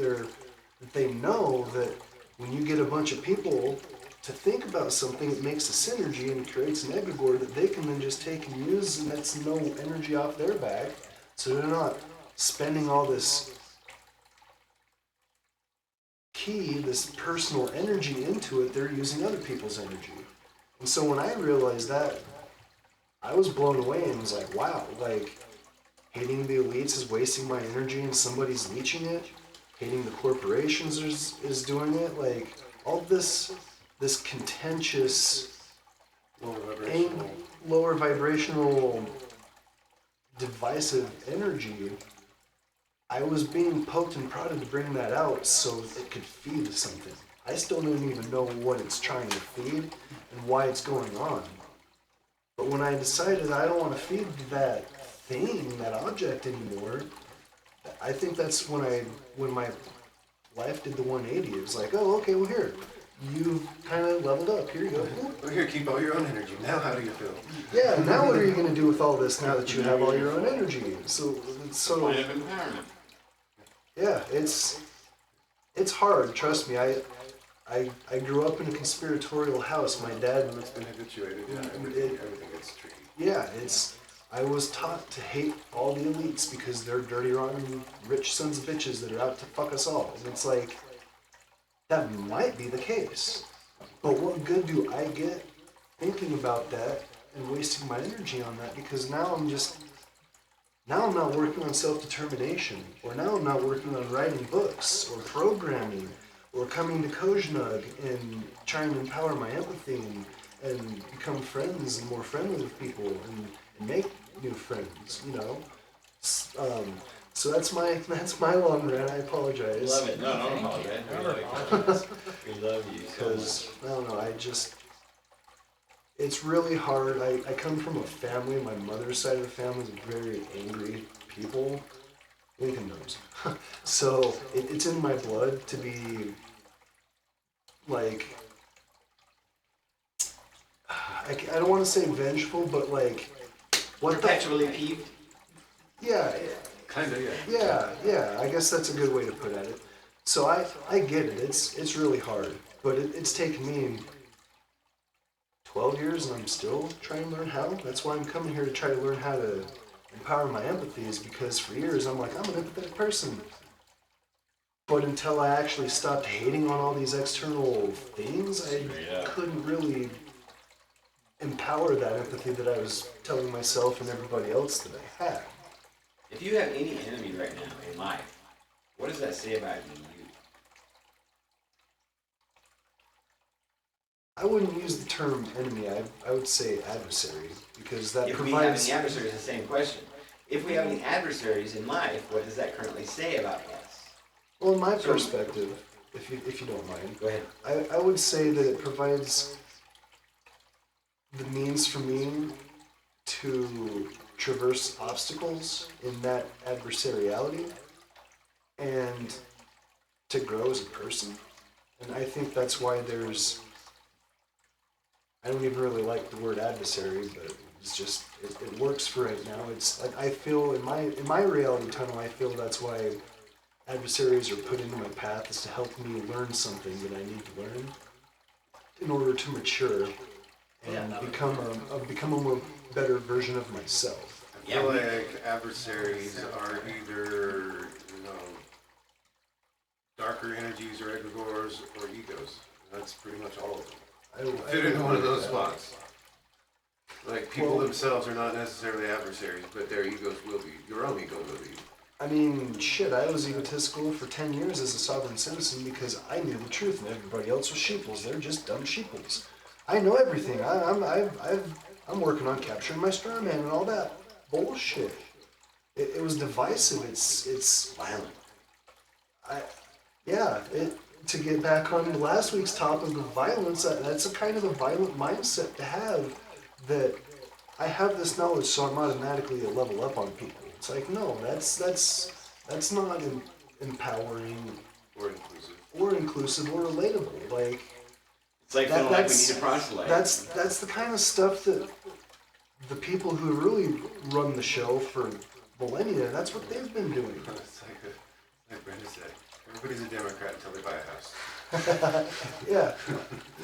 they know that when you get a bunch of people to think about something, it makes a synergy and creates an egregore that they can then just take and use, and that's no energy off their back. So they're not spending all this this personal energy into it, they're using other people's energy. And so when I realized that, I was blown away and was like, wow, like, hating the elites is wasting my energy and somebody's leeching it. Hating the corporations is doing it. Like, all this contentious, lower vibrational, divisive energy, I was being poked and prodded to bring that out so it could feed something. I still don't even know what it's trying to feed and why it's going on. But when I decided I don't want to feed that thing, that object anymore, I think that's when my life did the 180. It was like, oh, okay, well, here, you've kind of leveled up. Here you go. Well, here, keep all your own energy. Now how do you feel? Yeah, now what are you going to do with all this now that you have all your own energy? So Point of empowerment. yeah, it's hard. Trust me. I grew up in a conspiratorial house. My dad. It's been habituated. Yeah, It- everything gets tricky. Yeah, I was taught to hate all the elites because they're dirty, rotten, rich sons of bitches that are out to fuck us all. And it's like, that might be the case. But what good do I get thinking about that and wasting my energy on that? Because now I'm not working on self-determination, or now I'm not working on writing books, or programming, or coming to COZSNUG and trying to empower my empathy and become friends and more friendly with people and make new friends, you know? So that's my long rant. I apologize. Love it. No, don't apologize. Never apologize. We love you so Because, much. I don't know, it's really hard. I come from a family, my mother's side of the family is very angry people. Lincoln knows. So it's in my blood to be, like, I don't want to say vengeful, but like, what Perpetually peeved. Yeah, Kinda, yeah. yeah, I guess that's a good way to put it. So I get it, it's really hard, but it's taken me 12 years and I'm still trying to learn how. That's why I'm coming here to try to learn how to empower my empathy, is because for years I'm like, I'm an empathetic person. But until I actually stopped hating on all these external things, I couldn't really empower that empathy that I was telling myself and everybody else that I had. If you have any enemy right now in life, what does that say about you? I wouldn't use the term enemy, I would say adversary, because that If we have provides... any adversaries, the same question. If we have any adversaries in life, what does that currently say about us? Well, in my perspective, if you don't mind, Go ahead. I would say that it provides the means for me to traverse obstacles in that adversariality and to grow as a person. And I think that's why I don't even really like the word adversary, but it's just, it works for right now. It's like, I feel in my reality tunnel, I feel that's why adversaries are put into my path, is to help me learn something that I need to learn in order to mature Yeah, and that would become a more better version of myself. I feel like adversaries are either, you know, darker energies or egregores or egos. That's pretty much all of them. I Fit into one of those that. spots. Like, people Well- themselves are not necessarily adversaries, but their egos will be. Your own ego will be. I mean, shit, I was egotistical for 10 years as a sovereign citizen because I knew the truth and everybody else was sheeples. They're just dumb sheeples. I know everything. I'm working on capturing my straw man and all that bullshit. It was divisive. It's Violent. to get back on last week's topic of violence, that's a kind of a violent mindset to have, that I have this knowledge, so I'm automatically a level up on people. It's like, no, that's not empowering Or inclusive. or inclusive or relatable. Like, It's like feeling like we need to proselyte. that's the kind of stuff that the people who really run the show for millennia, that's what they've been doing. It's like Brenda said, everybody's a Democrat until they buy a house. Yeah,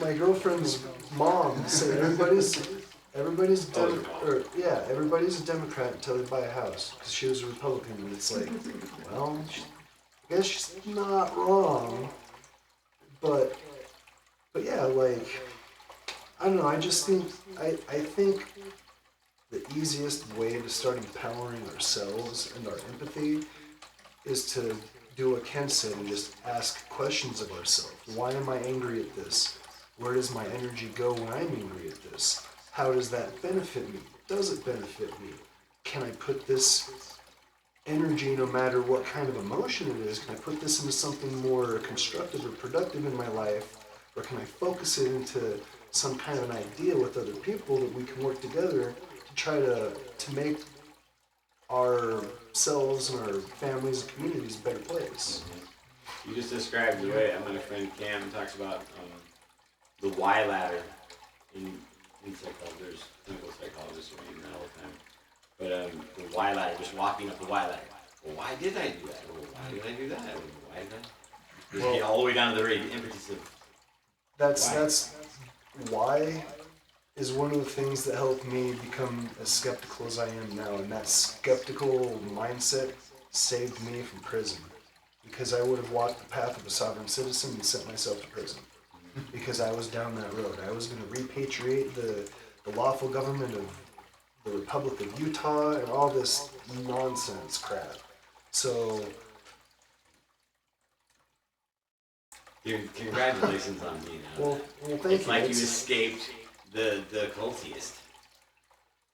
my girlfriend's mom said everybody's everybody's a Democrat until they buy a house, because she was a Republican, and it's like, well, I guess she's not wrong, but yeah, like, I don't know, I just think I think the easiest way to start empowering ourselves and our empathy is to do what Ken said and just ask questions of ourselves. Why am I angry at this? Where does my energy go when I'm angry at this? How does that benefit me? Does it benefit me? Can I put this energy, no matter what kind of emotion it is, can I put this into something more constructive or productive in my life? Or can I focus it into some kind of an idea with other people that we can work together to try to make ourselves and our families and communities a better place? You just described the way my friend Cam talks about the Y ladder in psychology. There's clinical psychologists who use that all the time. But the Y ladder, just walking up the Y ladder. Well, why did I do that? Well, why did I do that? Why did I? Just get all the way down to the impetus of That's why is one of the things that helped me become as skeptical as I am now, and that skeptical mindset saved me from prison, because I would have walked the path of a sovereign citizen and sent myself to prison because I was down that road. I was going to repatriate the lawful government of the Republic of Utah and all this nonsense crap. So Dude, congratulations on me now. well, thank It's you. like you escaped the cultist.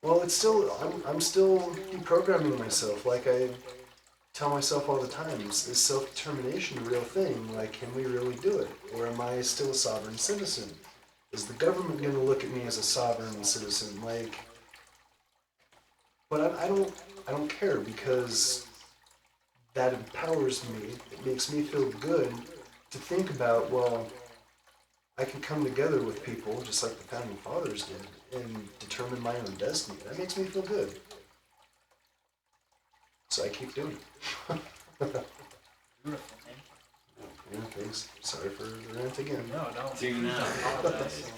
Well, it's still, I'm still deprogramming myself. Like I tell myself all the time, is self-determination a real thing? Like, can we really do it? Or am I still a sovereign citizen? Is the government going to look at me as a sovereign citizen? Like, but I don't care, because that empowers me. It makes me feel good to think about, well, I can come together with people, just like the Founding Fathers did, and determine my own destiny. That makes me feel good. So I keep doing it. beautiful. Thank Yeah, thanks. Sorry for the rant again. you. No, don't. Tune out. Apologize.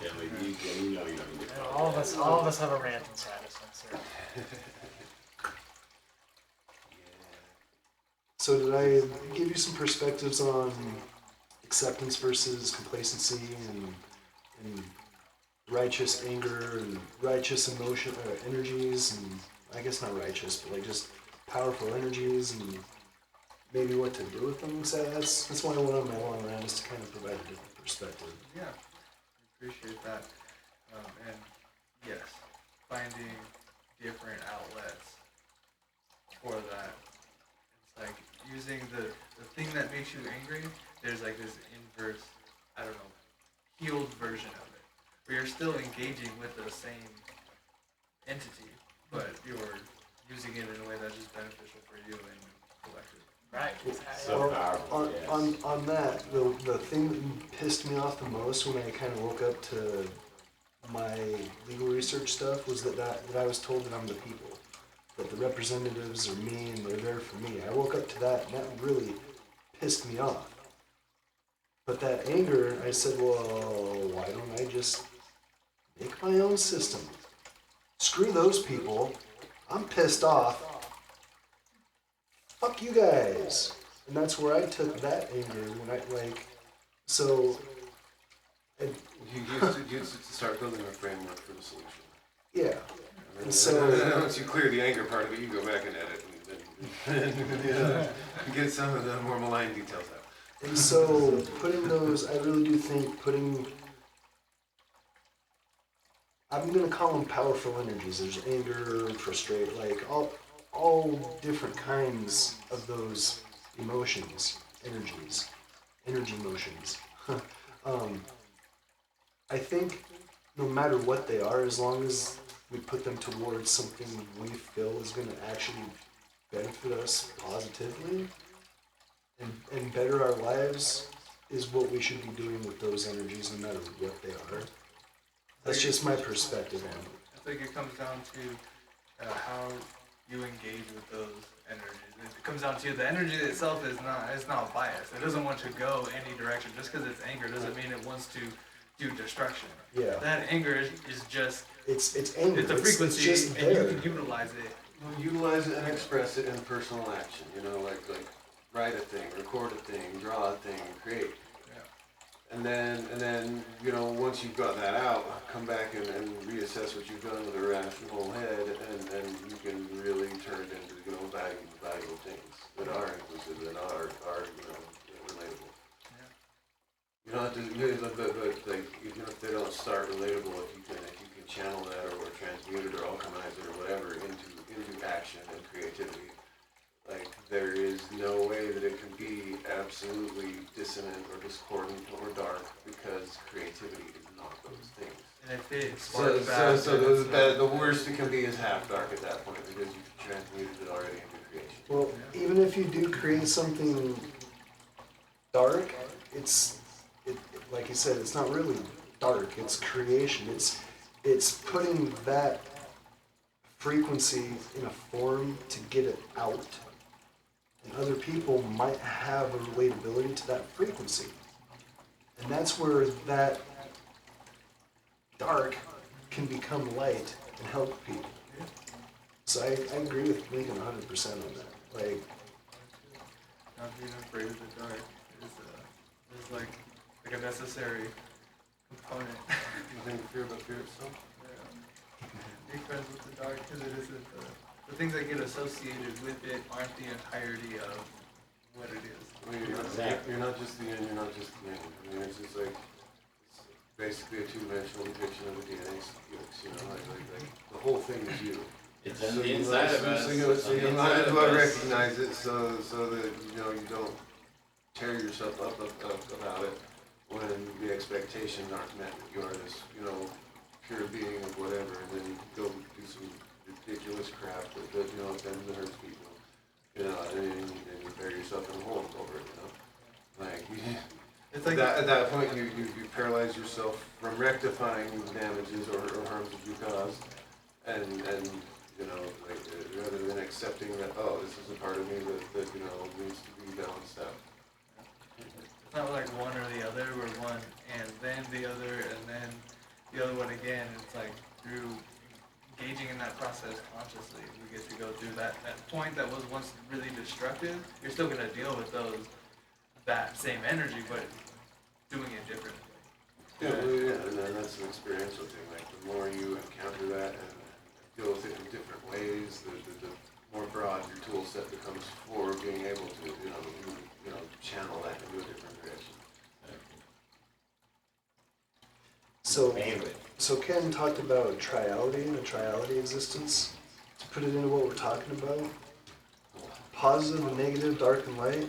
You know you don't need to. All of us have a rant inside us, sir. So did I give you some perspectives on acceptance versus complacency and righteous anger and righteous emotion energies, and I guess not righteous, but like just powerful energies, and maybe what to do with them? So that's why I went on my long rant, is to kind of provide a different perspective. Yeah, I appreciate that. And yes, finding different outlets for that. It's like using the thing that makes you angry, there's like this inverse, I don't know, healed version of it, where you're still engaging with the same entity, but you're using it in a way that's just beneficial for you and collective. Right. So Well, powerful, yes. on that, the thing that pissed me off the most when I kind of woke up to my legal research stuff was that I was told that I'm the people, that the representatives are me and they're there for me. I woke up to that and that really pissed me off. But that anger, I said, well, why don't I just make my own system? Screw those people. I'm pissed off. Fuck you guys. And that's where I took that anger when I, like, so, and, You start building a framework for the solution. yeah. And And so, then once you clear the anger part of it, you go back and edit and get some of the more malign details out. and so putting those, I really do think I'm gonna call them powerful energies. There's anger, frustration, like all different kinds of those emotions, energy emotions. I think no matter what they are, as long as we put them towards something we feel is gonna actually benefit us positively and better our lives, is what we should be doing with those energies, no matter what they are. That's just my perspective on it. I think it comes down to how you engage with those energies. It comes down to the energy itself is not biased. It doesn't want to go any direction. Just because it's anger doesn't mean it wants to do destruction. Yeah. That anger is just It's anger. it's a frequency, it's just and there. you can utilize it. Utilize it and express it in personal action. You know, like write a thing, record a thing, draw a thing, create. And then, you know, once you've got that out, come back and reassess what you've done with a rational head, and you can really turn it into, you know, valuable things that are inclusive, that are relatable. Yeah. You don't have to, but like, even if they don't start relatable, if you can channel that or transmute it or alchemize it or whatever into action and creativity, like, there is no way that it can be absolutely dissonant or discordant or dark, because creativity is not those things. And if it So sparks back, the worst it can be is half dark at that point, because you've transmuted it already into creation. Well, even if you do create something dark, like you said, it's not really dark. It's creation. It's putting that frequency in a form to get it out. And other people might have a relatability to that frequency. And that's where that dark can become light and help people. So I agree with Lincoln 100% on that. Like, not being afraid of the dark is like a necessary component. You think fear about fear itself? Yeah. Be friends with the dark, because it isn't the things that get associated with it aren't the entirety of what it is. I mean, you're not just the yin, you're not just the yang. I mean, it's just like, it's basically a two-dimensional depiction of a DNA sequence, you know, like the whole thing is you. It's on the inside of us. So you might as well recognize it, so that, you know, you don't tear yourself up about it when the expectations aren't met. You are this, you know, pure being of whatever, and then you go do some ridiculous crap that you know, offends and hurts people, you know, and you bury yourself in a hole over it, you know. Like, It's like at that point, you paralyze yourself from rectifying damages or harms that you caused, and you know, like, rather than accepting that, oh, this is a part of me that you know, needs to be balanced out. it's not like one or the other, we're one and then the other and then the other one again. It's like through engaging in that process consciously, we get to go through that point that was once really destructive. You're still gonna deal with that same energy, but doing it differently. Yeah, and then that's an experiential thing. Like, the more you encounter that and deal with it in different ways, the more broad your tool set becomes for being able to, you know, channel that into a different direction. So Ken talked about triality and a triality existence. To put it into what we're talking about, positive and negative, dark and light,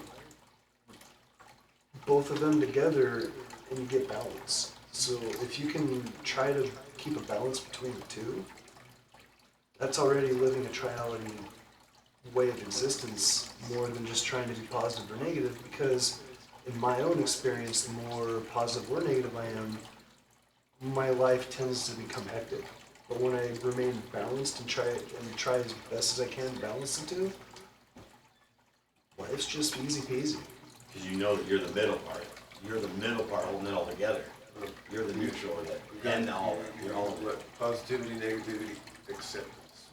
both of them together, and you get balance. So if you can try to keep a balance between the two, that's already living a triality way of existence more than just trying to be positive or negative, because in my own experience, the more positive or negative I am, my life tends to become hectic. But when I remain balanced and try as best as I can to balance the two, life's just easy peasy. Because you know that you're the middle part. You're the middle part holding it all together. You're the neutral that end all of it. You're all of it. What, positivity, negativity, acceptance.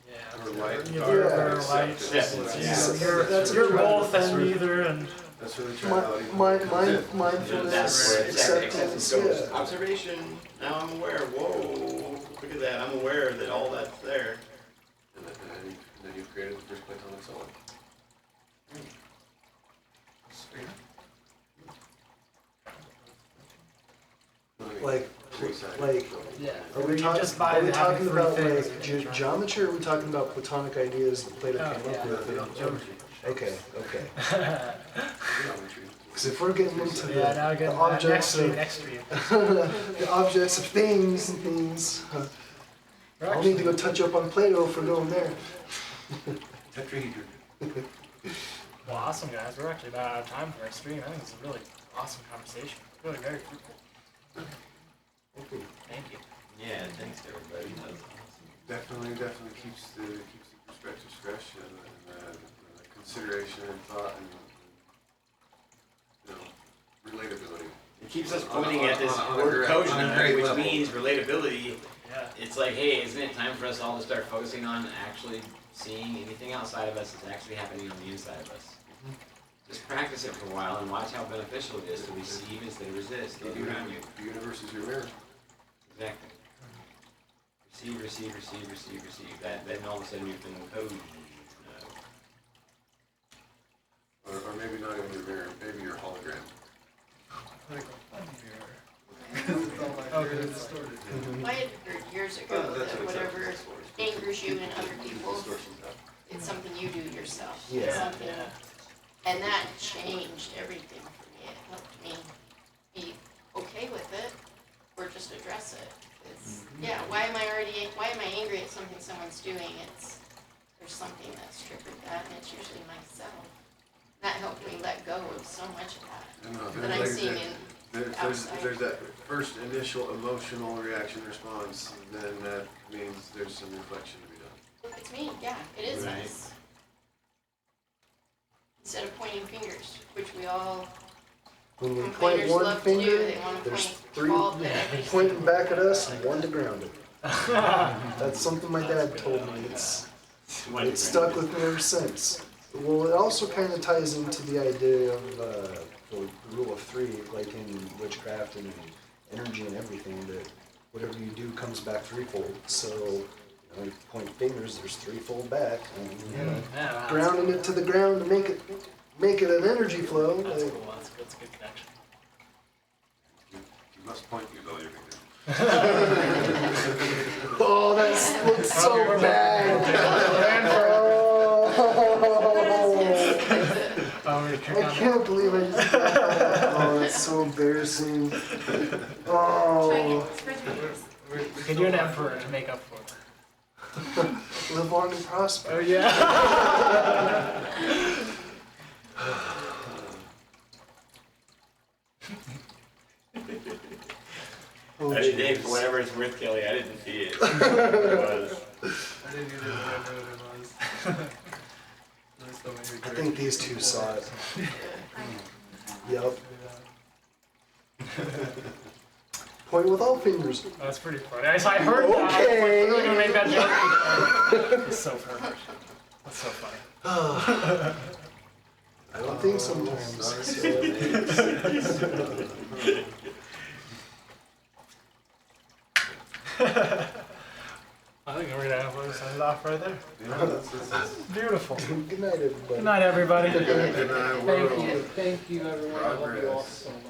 Yeah. Or light, You're dark, light. acceptance. Yeah. You're both and neither, and That's where the Mindfulness, That's where acceptance, acceptance goes. yeah. Observation. Now I'm aware. Whoa. Look at that. I'm aware that all that's there. And then you've created the first platonic soul. Like, yeah. are we, You talk, just buy are we having talking three about things like that you're trying- geometry, or are we talking about platonic ideas that Plato Oh, came yeah. up with? Geometry. Okay. Geometry. Because if we're getting into the, Yeah, now the again, objects of next stream. the objects of things and things, I'll need to go touch up on Plato if we're going there. Tetrahedron. Well, awesome guys. We're actually about out of time for our stream. I think it's a really awesome conversation. Really very fruitful. Thank you. Yeah. Thanks everybody. That's awesome. Definitely keeps the perspectives fresh and the consideration and thought and relatability. It keeps us pointing at this on a word great- on a COZSNUG, great which level. means relatability. Yeah. It's like, hey, isn't it time for us all to start focusing on actually seeing anything outside of us that's actually happening on the inside of us? Just practice it for a while and watch how beneficial it is to receive instead of resist. Look around you. The universe is your mirror. Exactly. Receive. Then all of a sudden you've been COZSNUG. Or maybe not even your mirror, maybe your hologram. I had heard years ago that whatever angers you in other people, it's something you do yourself. It's Yeah. something, and that changed everything for me. It helped me be okay with it, or just address it. It's, yeah, why am I angry at something someone's doing? There's something that's triggered that, and it's usually myself. That helped me let go of so much of that that I'm seeing in outside. There's that first initial emotional reaction response, then that means there's some reflection to be done. It's me, yeah, it is Right. us. Instead of pointing fingers, which we all When we point complainers one love to do, finger, they want to there's point three fault at every pointing back at us and one to ground it. That's something my dad told me. It's stuck with me ever since. Well, it also kind of ties into the idea of the rule of three, like in witchcraft and energy and everything, that whatever you do comes back threefold. So, you point fingers, there's threefold back, and Yeah, wow, grounding it to the ground to make it an energy flow. That's like- cool. That's a good connection. You must point with all your fingers. Oh, that looks so bad. I can't believe I just did that. Oh, that's so embarrassing. Oh, We can do an emperor to make up for it. live on and prosper. Oh yeah. Oh, I didn't, jeez. for whatever it's worth, Kelly, I didn't see it. It was. I didn't either, but I know what it was. There's so many I think these two saw it. Yep. Point with all fingers. That's pretty funny. I heard that. I was like, Okay. really gonna make that joke. It's so perfect. That's so funny. I don't think sometimes. I think we're gonna have to send it off right there. Yeah, that's Beautiful. Good night, everybody. Good night, everybody. good night, Thank world. you. Thank you, everyone. I love you all Progress. so much.